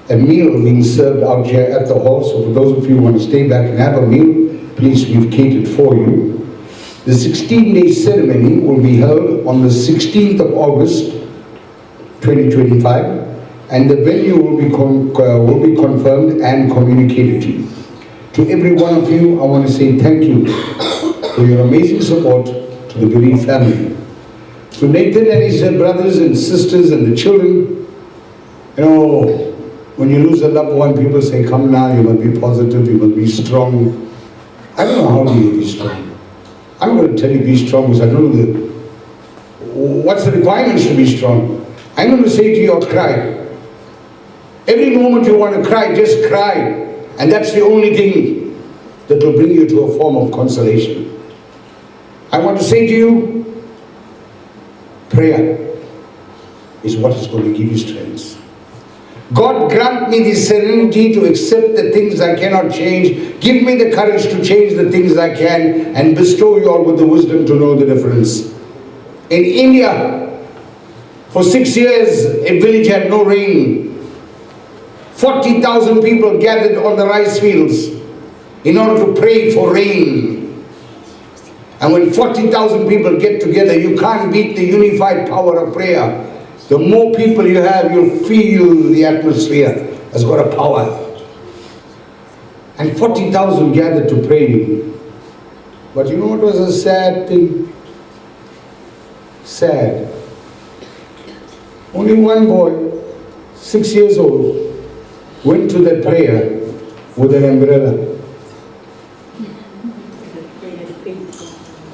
a meal being served out here at the hall. So for those of you who want to stay back and have a meal, please, we've catered for you. The 16-day ceremony will be held on the 16th of August, 2025, and the venue will be confirmed and communicated to you. To every one of you, I want to say thank you for your amazing support to the bereaved family. To Nathan and his brothers and sisters and the children, you know, when you lose a loved one, people say, come now, you must be positive, you must be strong. I don't know how do you be strong. I'm going to tell you be strong because I don't know what's the requirements to be strong. I'm going to say to you, cry. Every moment you want to cry, just cry. And that's the only thing that will bring you to a form of consolation. I want to say to you, prayer is what is going to give you strength. God grant me the serenity to accept the things I cannot change. Give me the courage to change the things I can, and bestow you all with the wisdom to know the difference. In India, for 6 years, a village had no rain. 40,000 people gathered on the rice fields in order to pray for rain. And when 40,000 people get together, you can't beat the unified power of prayer. The more people you have, you'll feel the atmosphere has got a power. And 40,000 gathered to pray. But you know what was a sad thing? Sad. Only one boy, 6 years old, went to that prayer with an umbrella.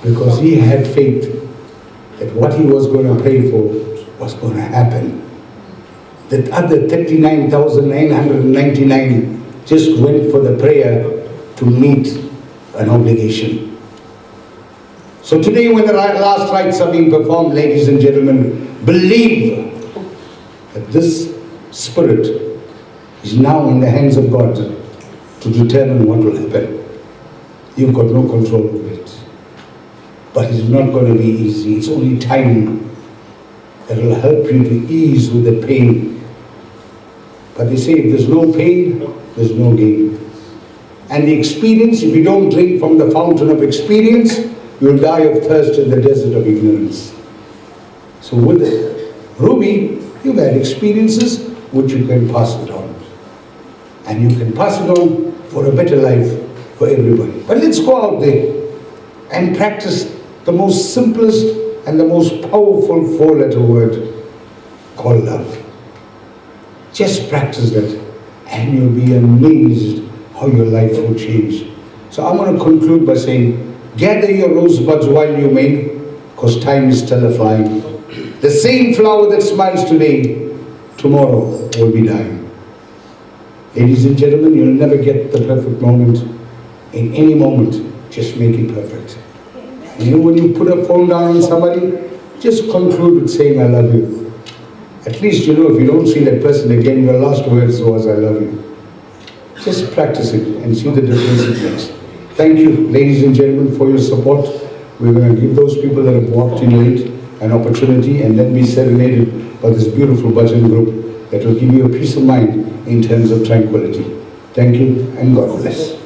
Because he had faith that what he was going to pray for was going to happen. The other 39,999 just went for the prayer to meet an obligation. So today when the last rites are being performed, ladies and gentlemen, believe that this spirit is now in the hands of God to determine what will happen. You've got no control over it. But it's not going to be easy. It's only time that will help you to ease with the pain. But they say if there's no pain, there's no gain. And the experience, if you don't drink from the fountain of experience, you'll die of thirst in the desert of ignorance. So with Ruby, you've had experiences which you can pass it on. And you can pass it on for a better life for everybody. But let's go out there and practice the most simplest and the most powerful four-letter word called love. Just practice that and you'll be amazed how your life will change. So I'm going to conclude by saying, gather your rosebuds while you may, because time is still a-flying. The same flower that smiles today, tomorrow will be dying. Ladies and gentlemen, you'll never get the perfect moment. In any moment, just make it perfect. And you know, when you put a phone down on somebody, just conclude with saying, I love you. At least you know if you don't see that person again, your last words was, I love you. Just practice it and see the difference it makes. Thank you, ladies and gentlemen, for your support. We're going to give those people that have walked in late an opportunity and then be serenaded by this beautiful bhajan group that will give you a peace of mind in terms of tranquility. Thank you and God bless.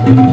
Thank you.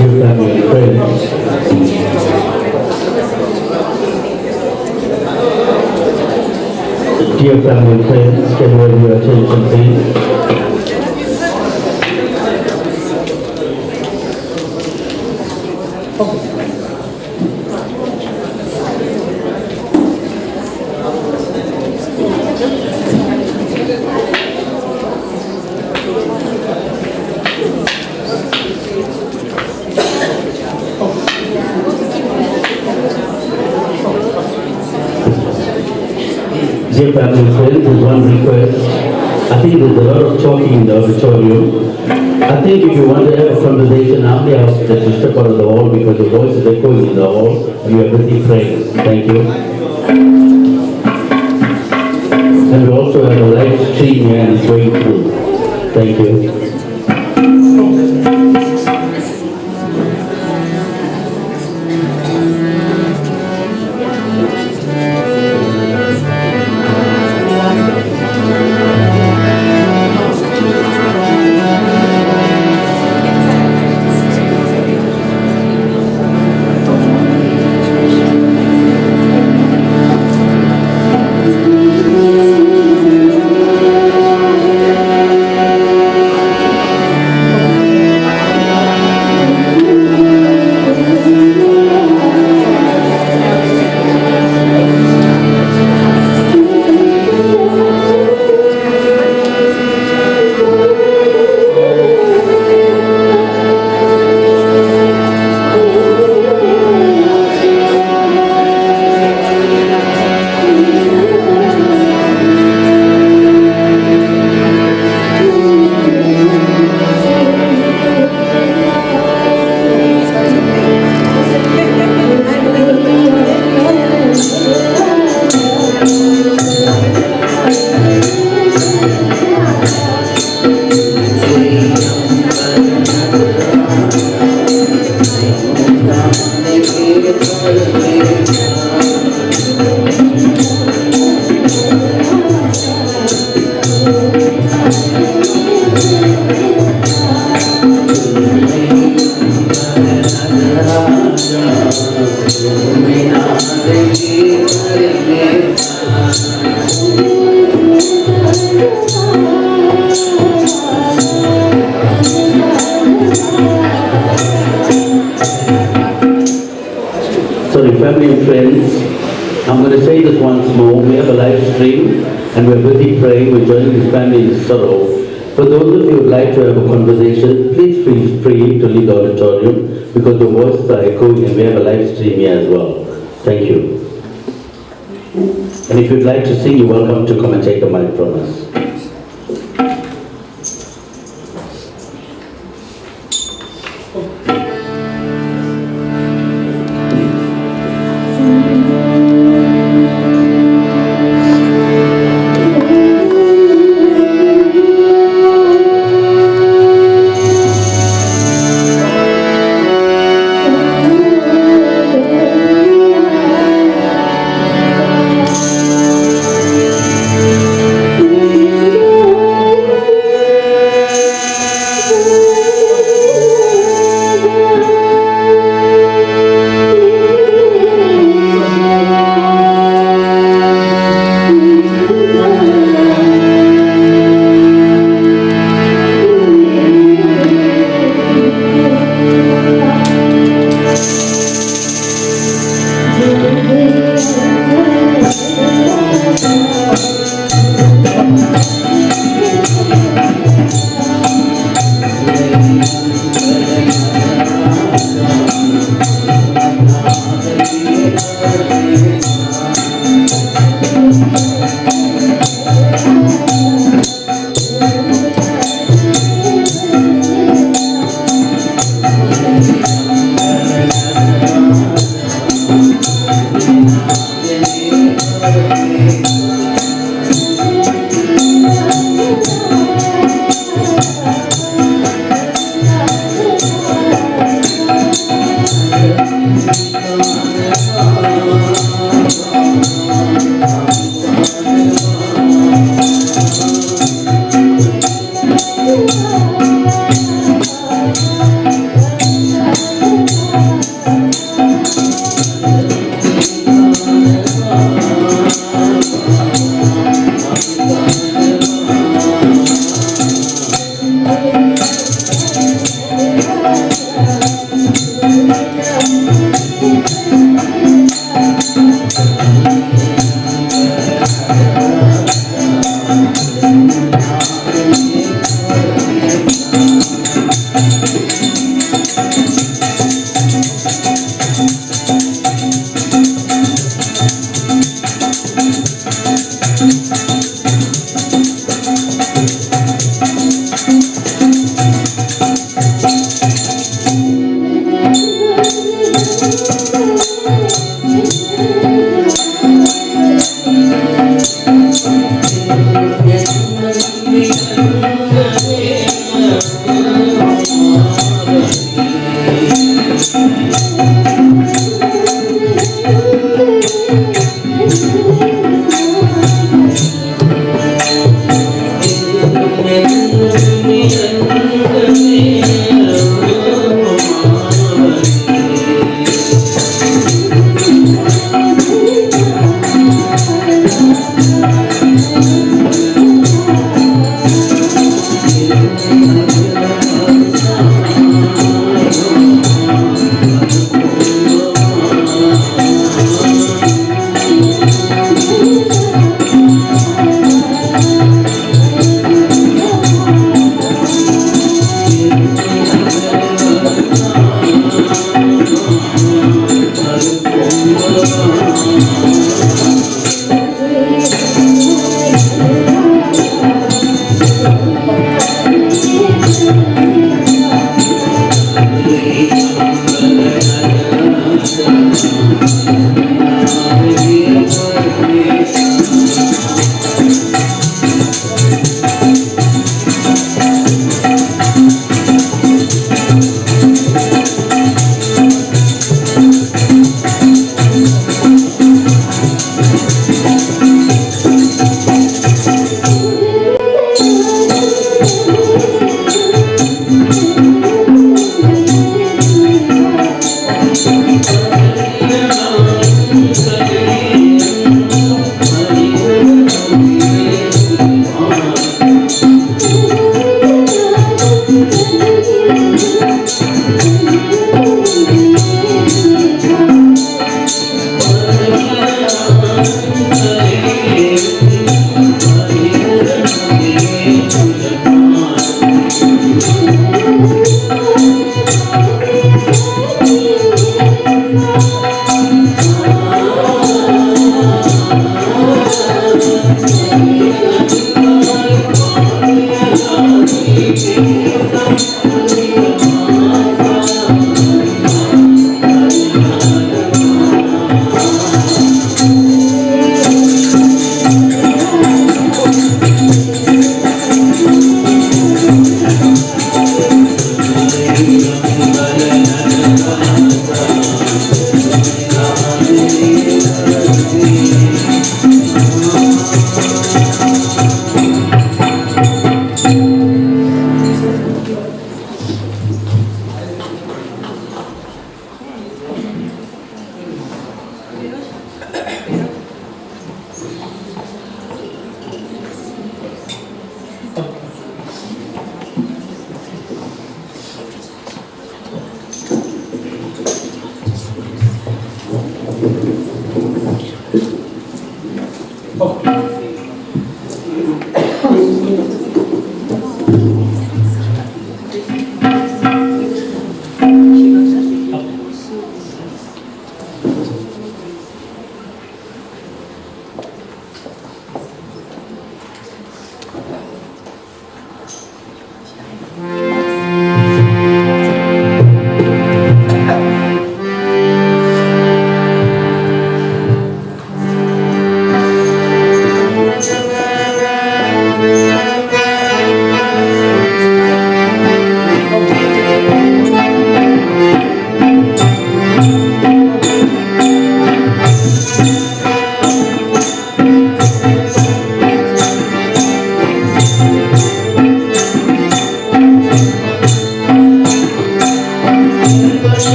Dear family and friends, dear family and friends, can you have your attention please? Dear family and friends, there's one request. I think there's a lot of talking in the auditorium. I think if you want to have a conversation, I'm going to ask that you step out of the hall because the voice is echoing in the hall and you are busy praying. Thank you. And we also have a live stream here and it's going through. Thank you. dear friends, I'm going to say this once more. We have a live stream and we're busy praying. We're joining this family in sorrow. For those of you who would like to have a conversation, please feel free to leave the auditorium because the voices are echoing and we have a live stream here as well. Thank you. And if you'd like to sing, you're welcome to come and take the mic from us.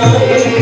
I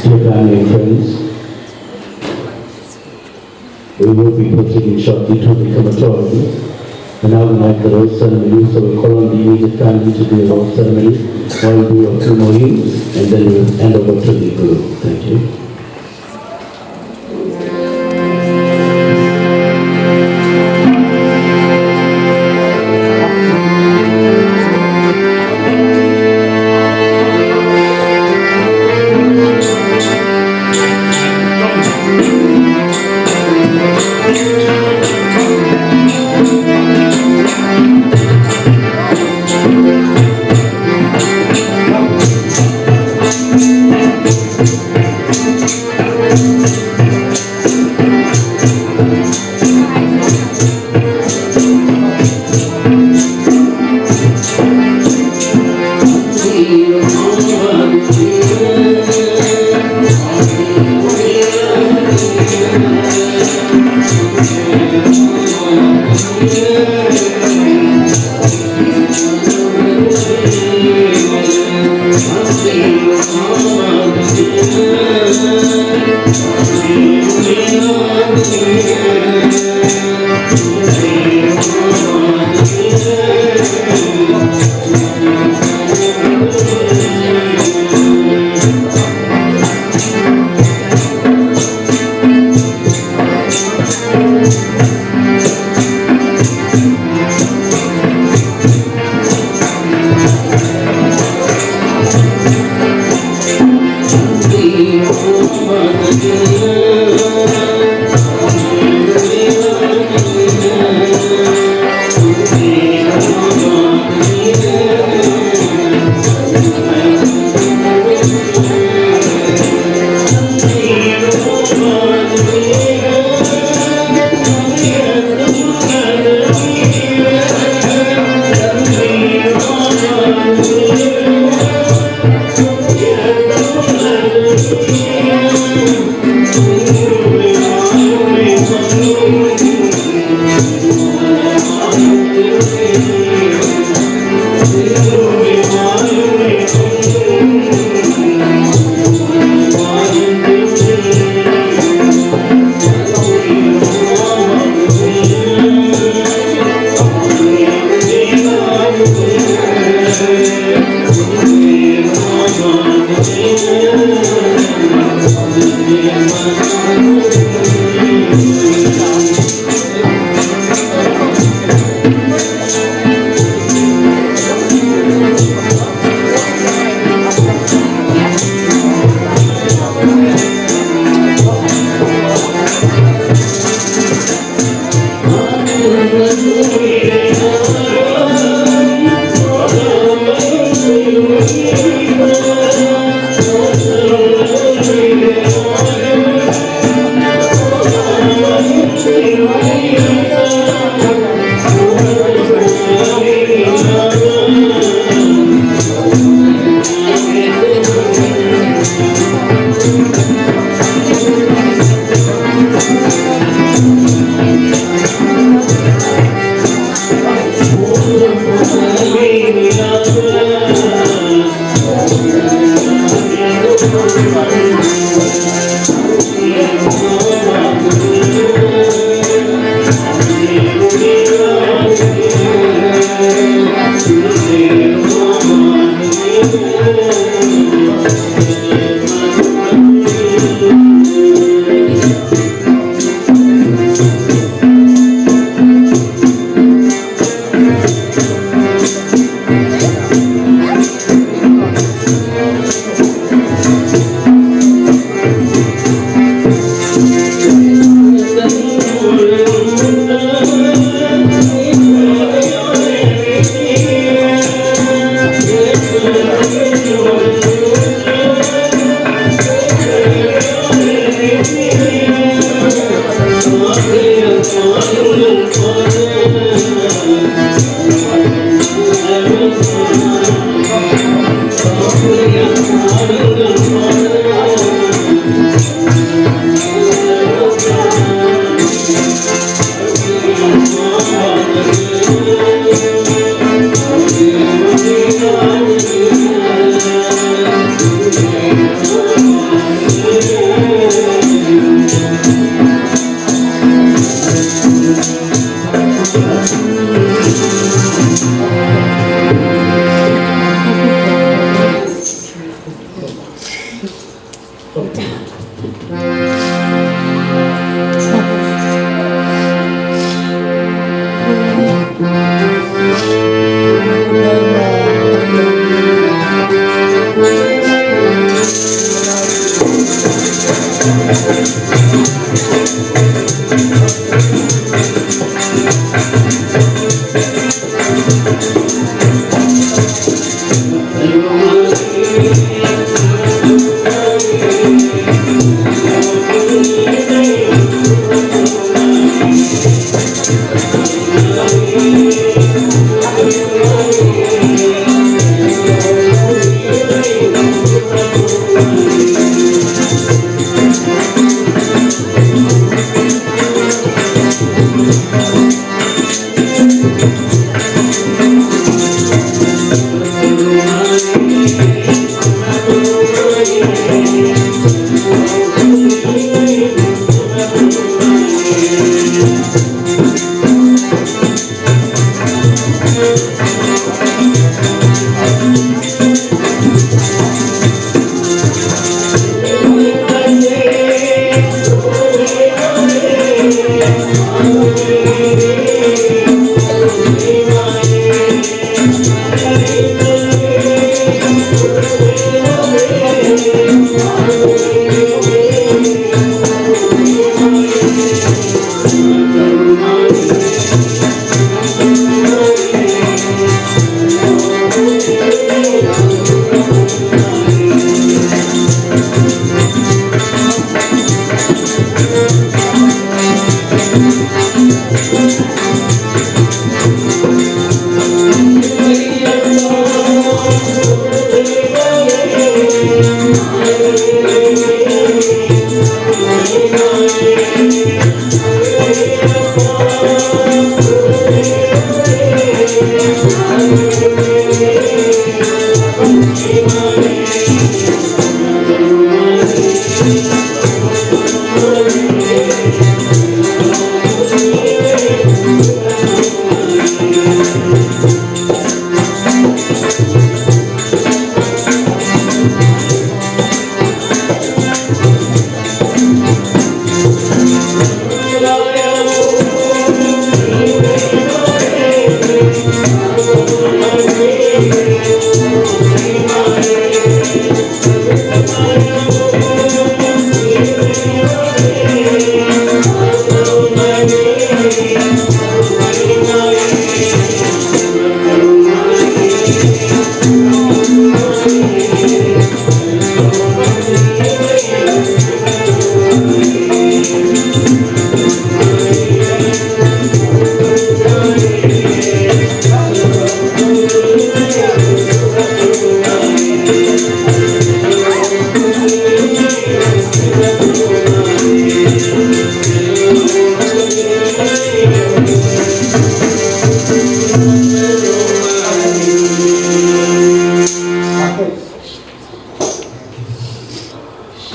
Dear family and friends, we will be proceeding shortly to the crematorium. And now we have the rose ceremony, so we'll call on the immediate family to do the rose ceremony, while we do a few more hymns, and then we'll hand over to the guru. Thank you.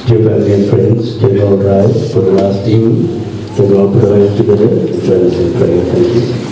Dear family and friends, can we all rise for the last hymn? Can we all put our hands together and join us in prayer?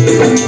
Thank you.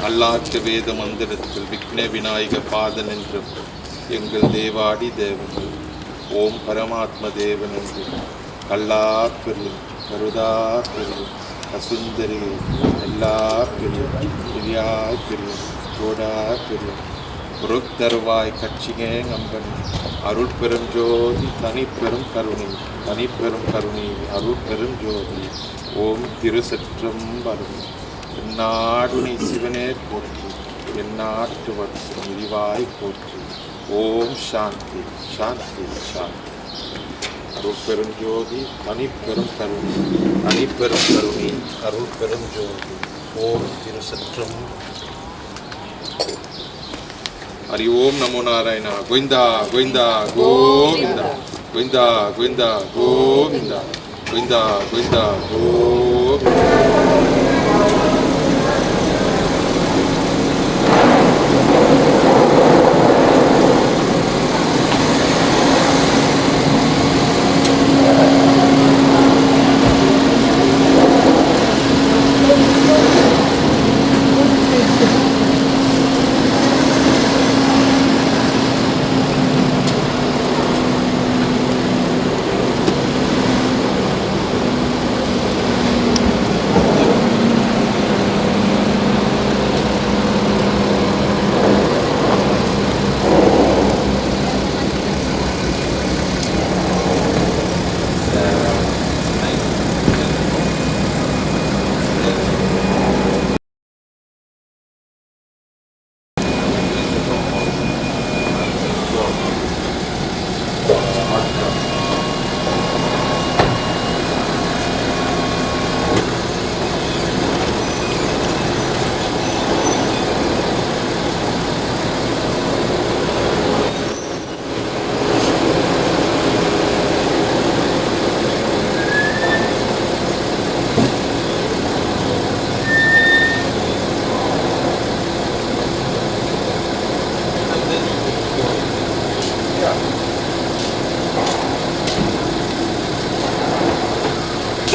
அல்லாற்று வேத மந்திரத்தில் விக்ன விநாயக பாதன் என்று எங்கள் தேவாடி தேவன் ஓம் பரமாத்ம தேவன் என்று கல்லா பெரிய கருதா பெரிய கசுந்தரி எல்லா பெரிய பெரியா பெரிய கோடா பெரிய பொருத்தருவாய் கட்சிகே நம்பனி அருட்பெரும் ஜோதி தனிப்பெரும் கருணை அருட்பெரும் ஜோதி ஓம் திருசற்றம்பலம் நாடுனை சிவனே போற்றி, எந்நாட்டு வற்றும் விரிவாய் போற்றி. ஓம் சாந்தி சாந்தி சாந்தி. அருட்பெரும் ஜோதி தனிப்பெரும் கருணை, தனிப்பெரும் கருணை அருட்பெரும் ஜோதி. ஓம் திருசற்றம். ஹரி ஓம் நமோ Narayana. Govinda Govinda Govinda, Govinda Govinda Govinda, Govinda Govinda Govinda.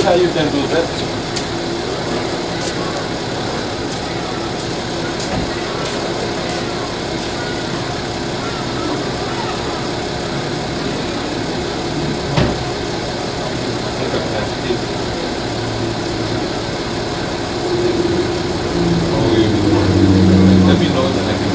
Yeah, you can do that. Let me know that I can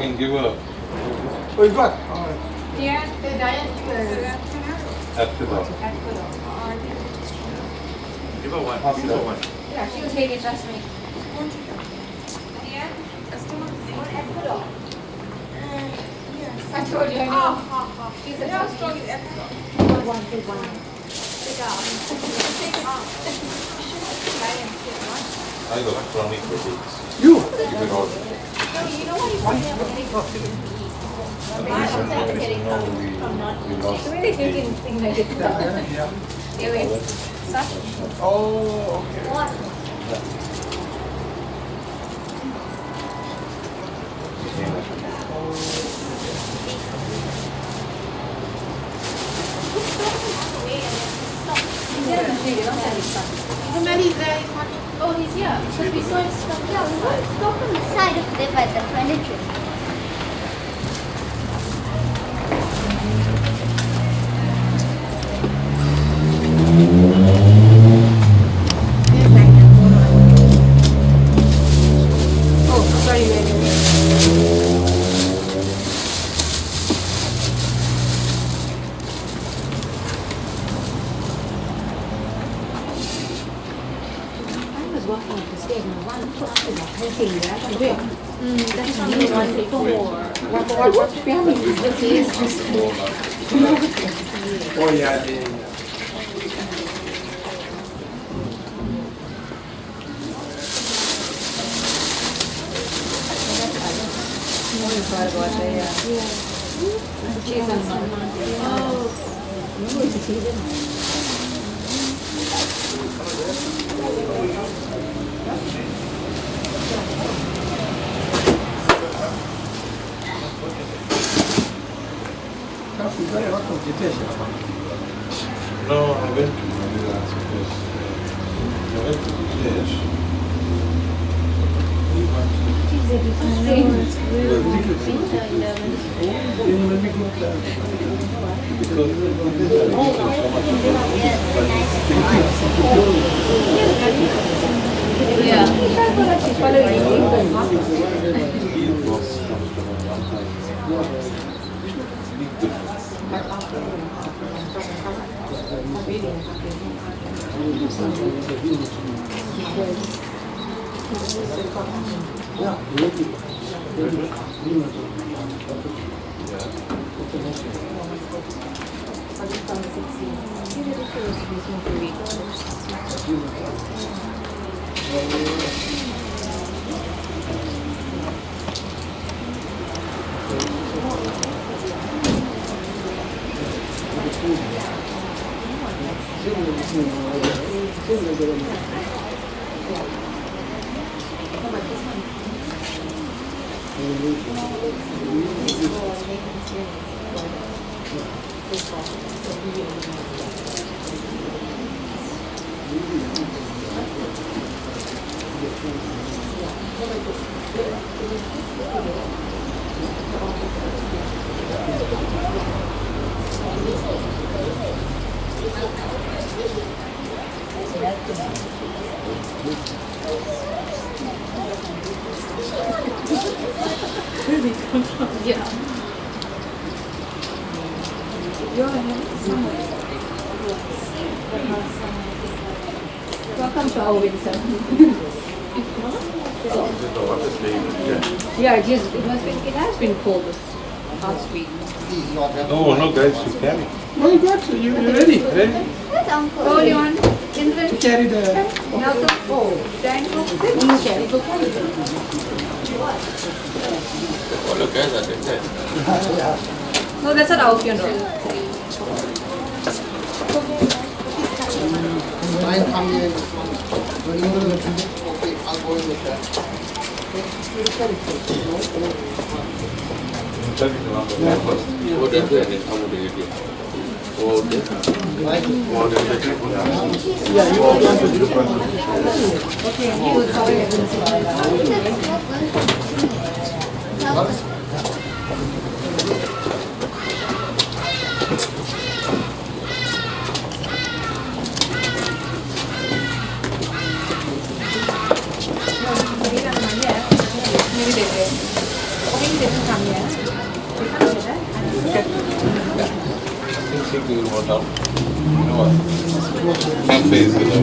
can give her. Oh, you got? Yeah, the diet After that. Give her one. Give her one. Yeah, she'll take it, trust me. I told you, I know. She's a strong one. I got chronic headaches. You? Give it all. No, you know why you put me on We lost. really thinking things like this. Yeah, wait. Stop. Oh, okay. What? Oh, he's here. Should we saw him stuck outside? Stop on the side of there by the furniture. Oh, sorry, wait. was walking up the stairs and one took to the painting there. That's only one before. What's behind Oh yeah. No, I went to Manila because I went to Bangladesh. Welcome to our winter. Yeah, it has been cold this past week. No, guys, you carry. Oh, you got you. You ready? Ready? Yes, uncle. Oh, you want? Infant? Carry the. Now the tank of No, that's at our funeral. Mine come here. When you will okay, I'll go in with that. Yeah, you all want to do Maybe they did. I think they didn't come yet. Think you will down. You know what? Cafe is gonna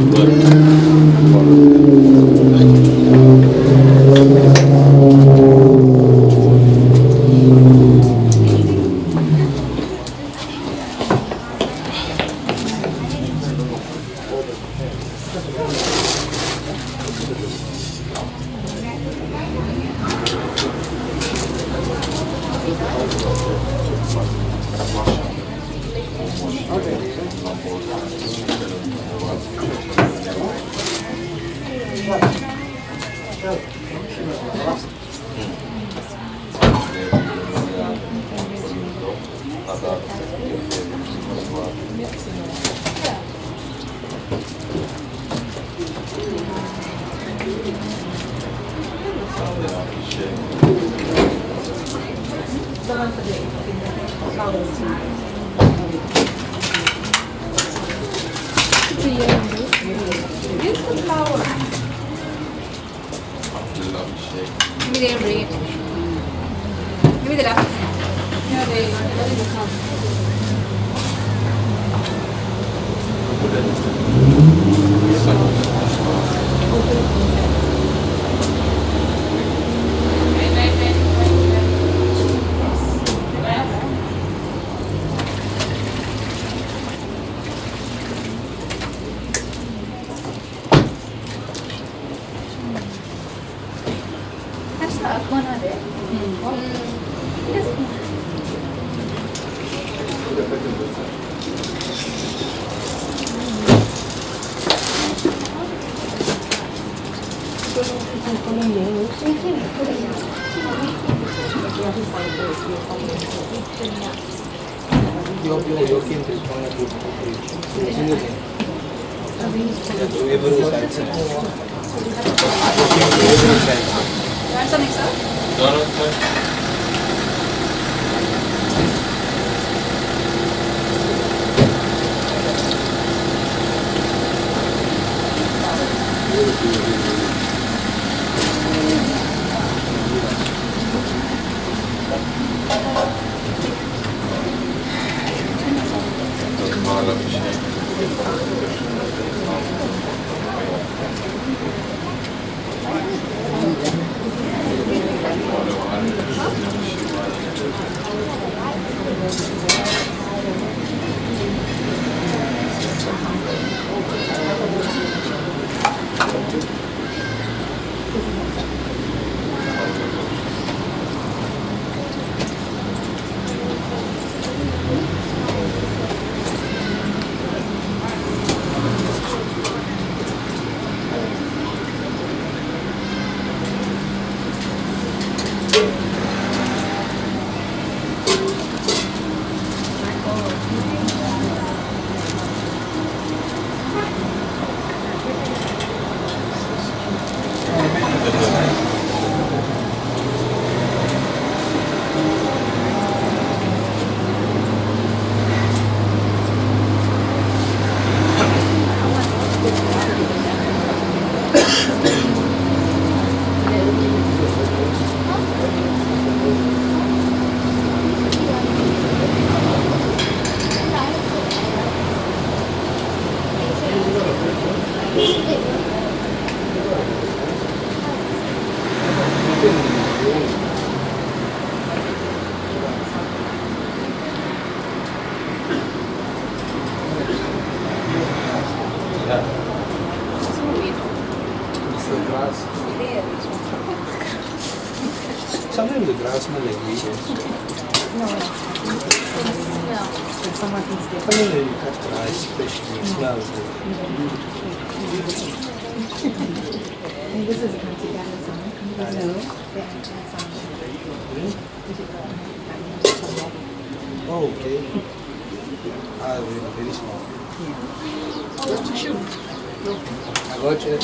Beautiful flower. Maybe they'll bring it. Maybe they left. Yeah, they come. Sometimes the grass smells like weeds. Sometimes when you cut grass, especially, it smells like. This is Oh, okay. Very small. I got you.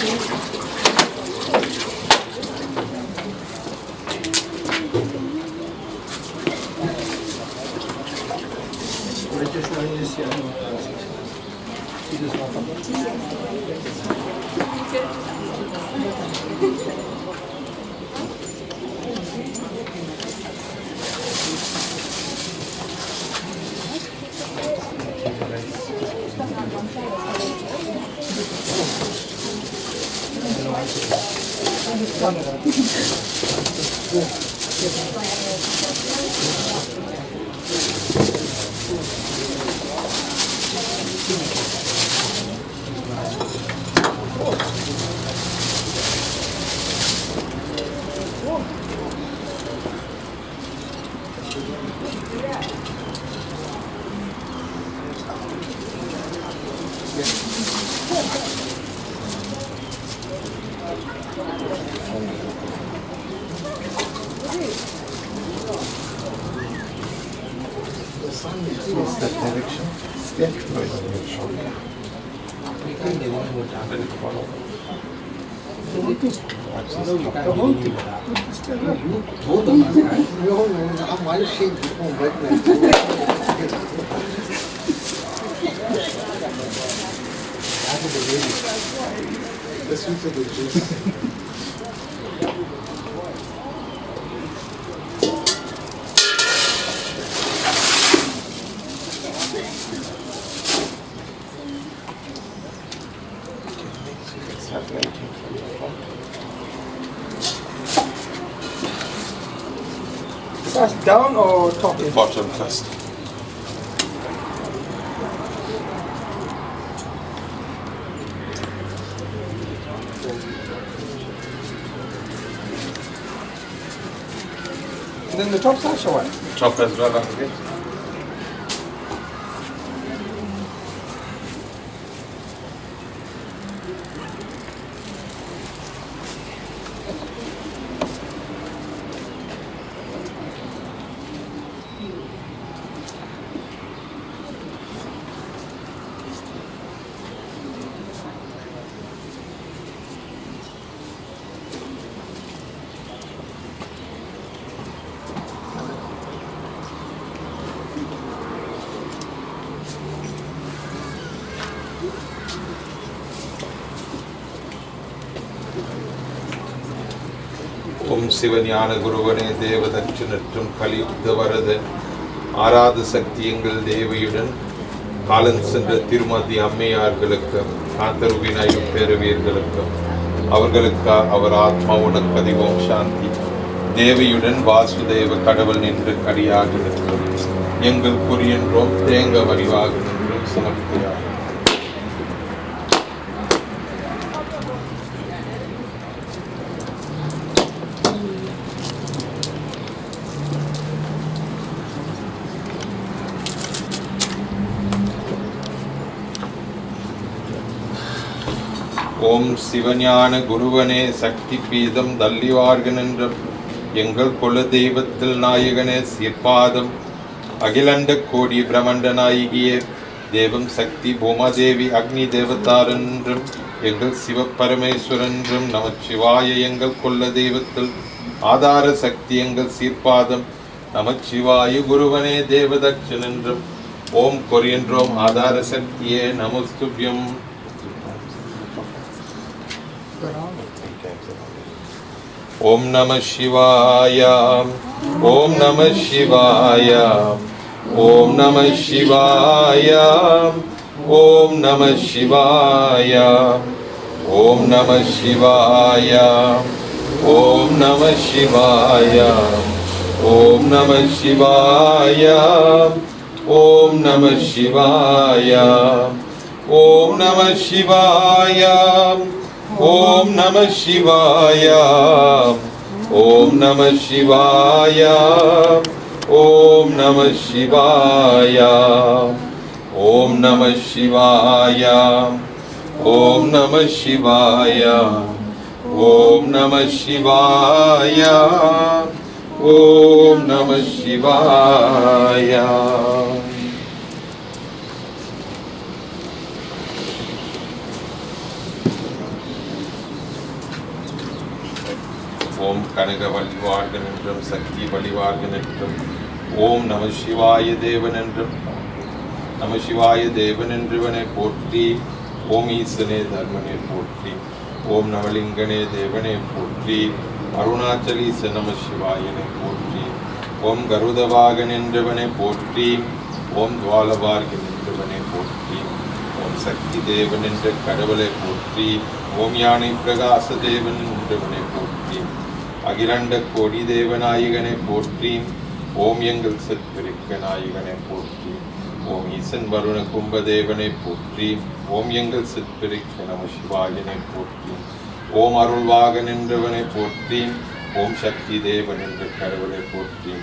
Down or top? Bottom first. And then the top's also white. Top as well, okay. ஓம் சிவஞான குருவனே தேவதட்சணற்றும் கலியுக்த வரத ஆராத சக்தி எங்கள் தேவியுடன் காலம் சென்ற திருமதி அம்மையார்களுக்கும் காந்தரூபி நாயுடு பேரவியர்களுக்கும் அவர்களுக்கு அவர் ஆத்மா உனக்கு அதிகம் சாந்தி தேவியுடன் வாசுதேவ கடவுள் நின்று கடியாக நிற்கும் எங்கள் குறியென்றோம் தேங்க வடிவாக நின்றும் சமர்ப்பியார். ஓம் சிவஞான குருவனே சக்தி பீதம் தள்ளிவார்கள் என்ற எங்கள் குல தெய்வத்தில் நாயகனே சிற்பாதம் அகிலண்ட கோடி பிரமண்ட நாயகியே தேவம் சக்தி பூமாதேவி அக்னி தேவதார் என்றும் எங்கள் சிவபரமேஸ்வரன் என்றும் நமச்சிவாய எங்கள் குல தெய்வத்தில் ஆதார சக்தி எங்கள் சீர்பாதம் நமச்சிவாய குருவனே தேவதட்சன் என்றும் ஓம் கொரியன்றோம் ஆதார சக்தியே நமஸ்துபியம். ஓம் நம சிவாய ஓம் நம சிவாய ஓம் நம சிவாய ஓம் நம சிவாய ஓம் நம சிவாய ஓம் நம சிவாய ஓம் நம சிவாய ஓம் நம சிவாய ஓம் நம சிவாய ஓம் நம சிவாய ஓம் நம சிவாய ஓம் நம சிவாய ஓம் நம சிவாய ஓம் நம சிவாய ஓம் நம சிவாய ஓம் நம சிவாய. ஓம் கனக வழிவார்கள் என்றும் சக்தி வழிவார்கள் என்றும் ஓம் நம சிவாய தேவன் என்றும் நம சிவாய தேவன் என்றுவனை போற்றி. ஓம் ஈசனே தர்மனே போற்றி. ஓம் நவலிங்கனே தேவனே போற்றி. அருணாச்சலீச நம சிவாயனை போற்றி. ஓம் கருதவாகன் என்றவனை போற்றி. ஓம் துவாலவார்கன் என்றவனை போற்றி. ஓம் சக்தி தேவன் என்ற கடவுளை போற்றி. ஓம் யானை பிரகாச தேவன் என்றவனை போற்றி. அகிலண்ட கோடி தேவநாயகனை போற்றி. ஓம் எங்கள் சத்விருக்க நாயகனை போற்றி. ஓம் ஈசன் வருண கும்பதேவனை போற்றி. ஓம் எங்கள் சத்விருக்க நம சிவாயனை போற்றி. ஓம் அருள்வாகன் என்றவனை போற்றி. ஓம் சக்தி தேவன் என்ற கடவுளை போற்றி.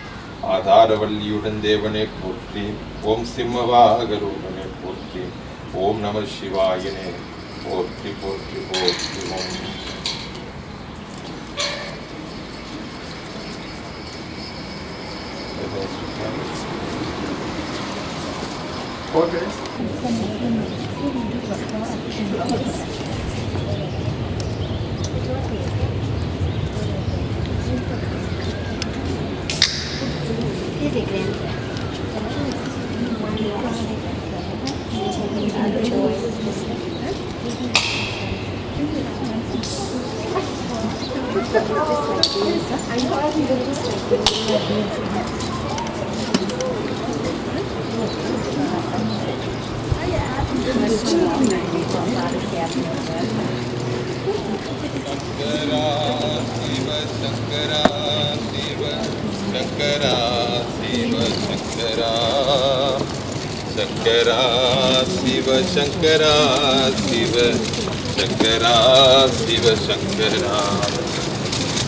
ஆதாரவல்லியுடன் தேவனை போற்றி. ஓம் சிம்மவாகரூபனை போற்றி. ஓம் நம சிவாயனே போற்றி போற்றி போற்றி. ஓம்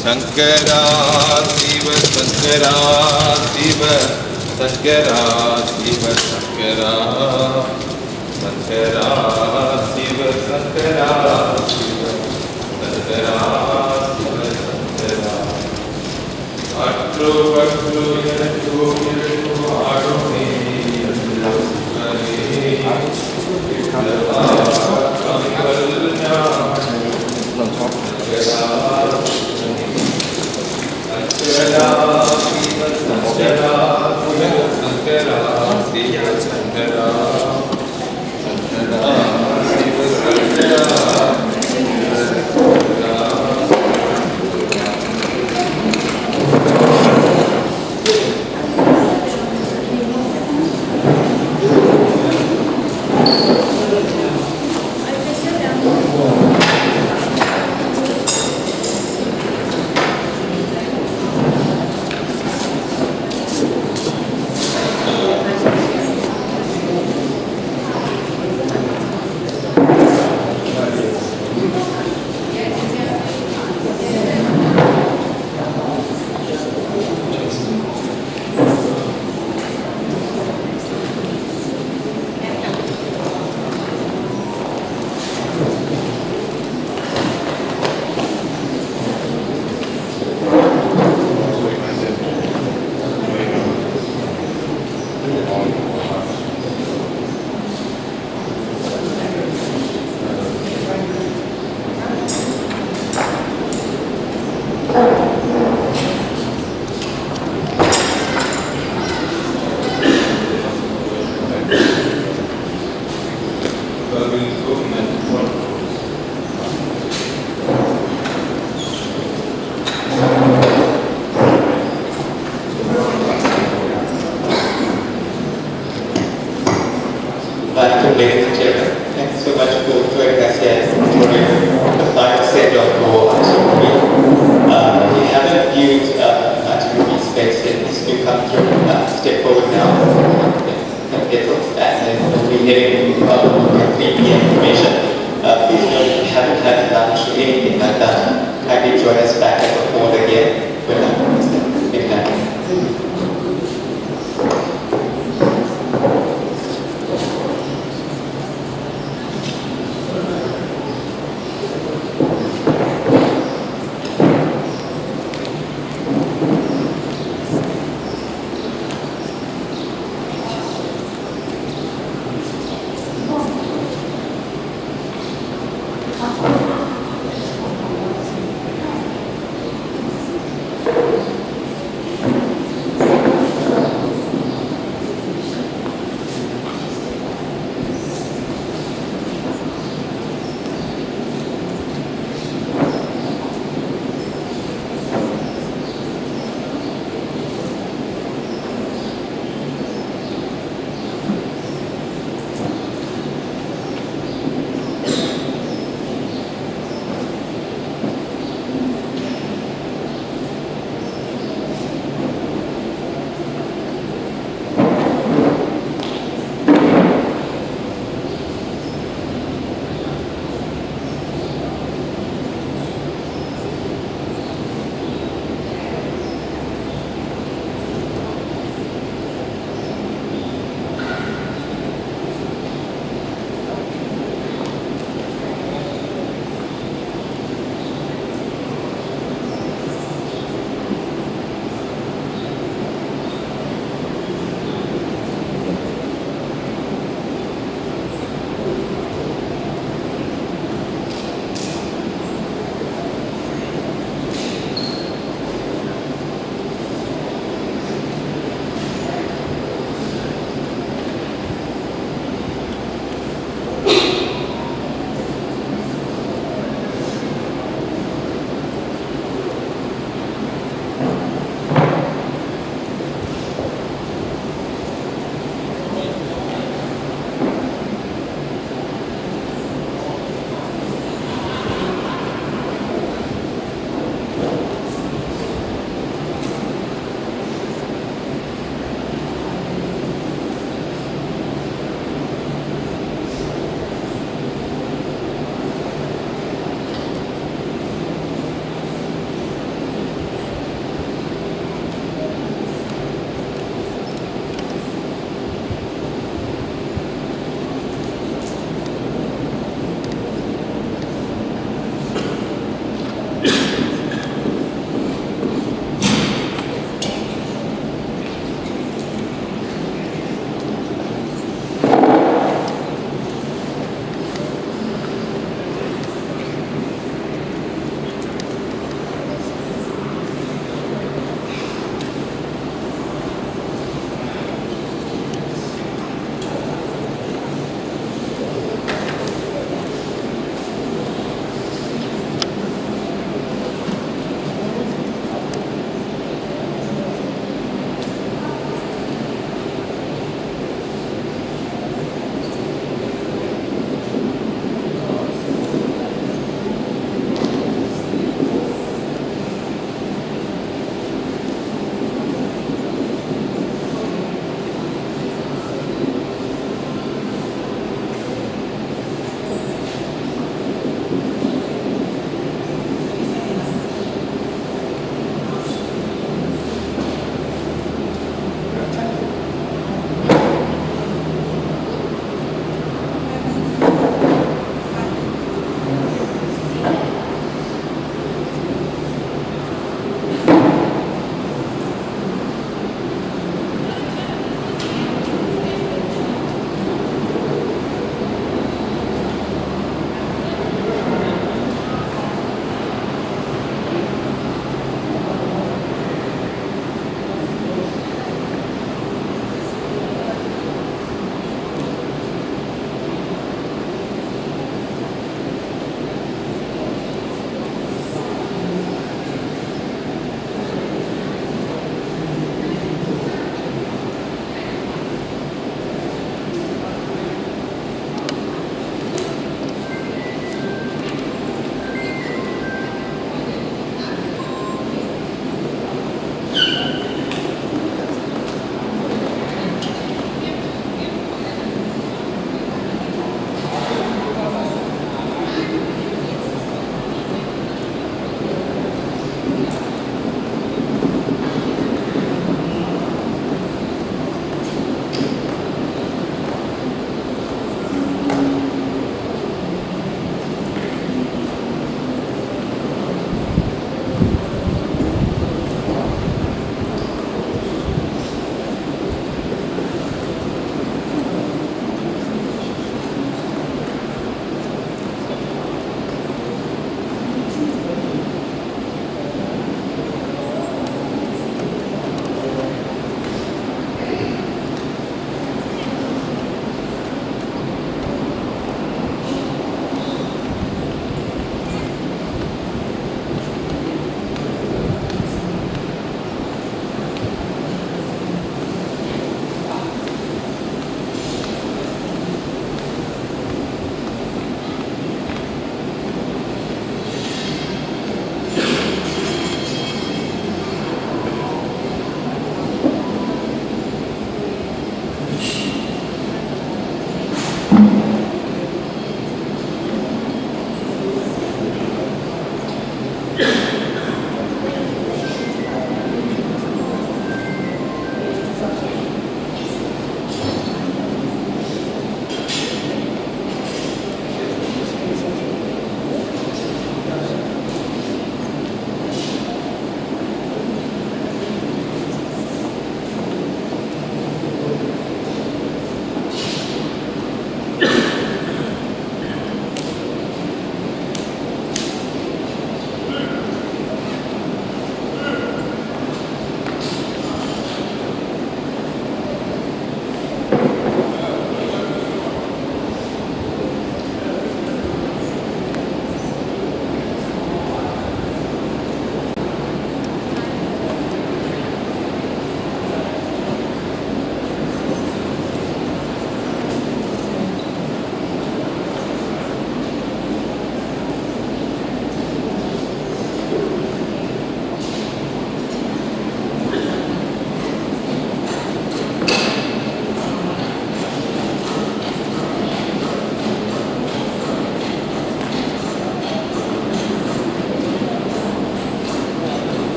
Shankara Shiva Shankara Shiva Shankara Shiva Shankara Shankara Shiva Shankara Shiva Shankara Shiva Shankara Atru Atru Yantu Yantu Aruni Ladies and gentlemen, thanks so much for joining us here during the final set of your Kandharuby. If you haven't viewed Kandharuby space yet, please do come through, step forward now, and get off that, and we'll be heading complete the information. Please note if you haven't had lunch or anything like that, kindly join us back at the hall again when that happens.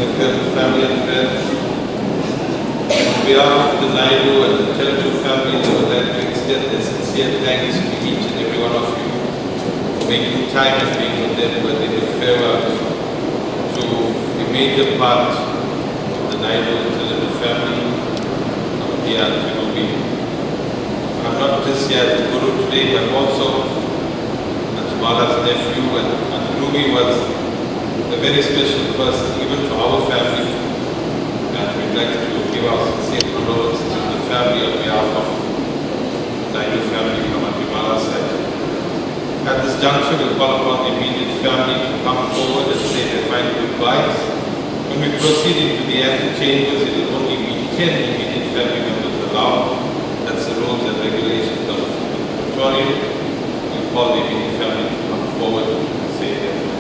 welcome family and friends. On behalf of the Naidu and the Telugu families, I would like to extend a sincere thanks to each and every one of you for making time and being with them when they did farewell to a major part of the Naidu and Telugu family here at Kandharuby. I'm not just here as the Guru today, but also as Mala's nephew, and Kandharuby was a very special person even to our family, and we'd like to give our sincere condolences to the family on behalf of the Naidu family from Mala's side. At this juncture, we call upon the immediate family to come forward and say their final goodbyes. When we proceed into the anthem chambers, it will only be 10 immediate family members allowed. That's the rules and regulations of the Obituary. We call the immediate family to come forward and say their final.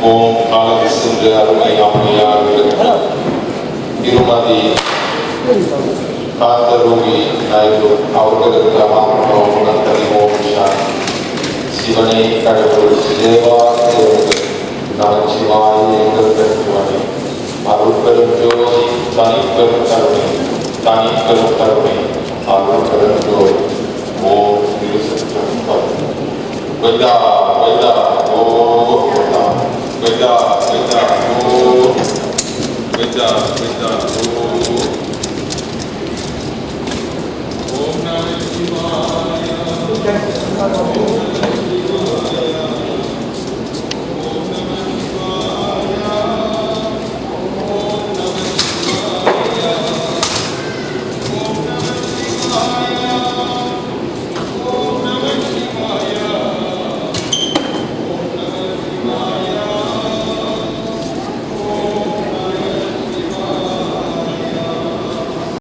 ஓம் காலம் சென்று அருமை அம்மையாக திருமதி Kandharuby Naidu அவர்களுக்கு ஆத்மாவும் நந்தரிமோம் சாந்தி. சிவனை கடவுள் தேவா தேவர்கள் நமச்சிவாய எங்கள் பெருமணி அருட்பெரும் ஜோதி தனிப்பெரும் கருணை தனிப்பெரும் கருணை அருட்பெரும் ஜோதி ஓம் திருசத்தம் வெதா வெதா ஓ வெதா வெதா வெதா ஓ வெதா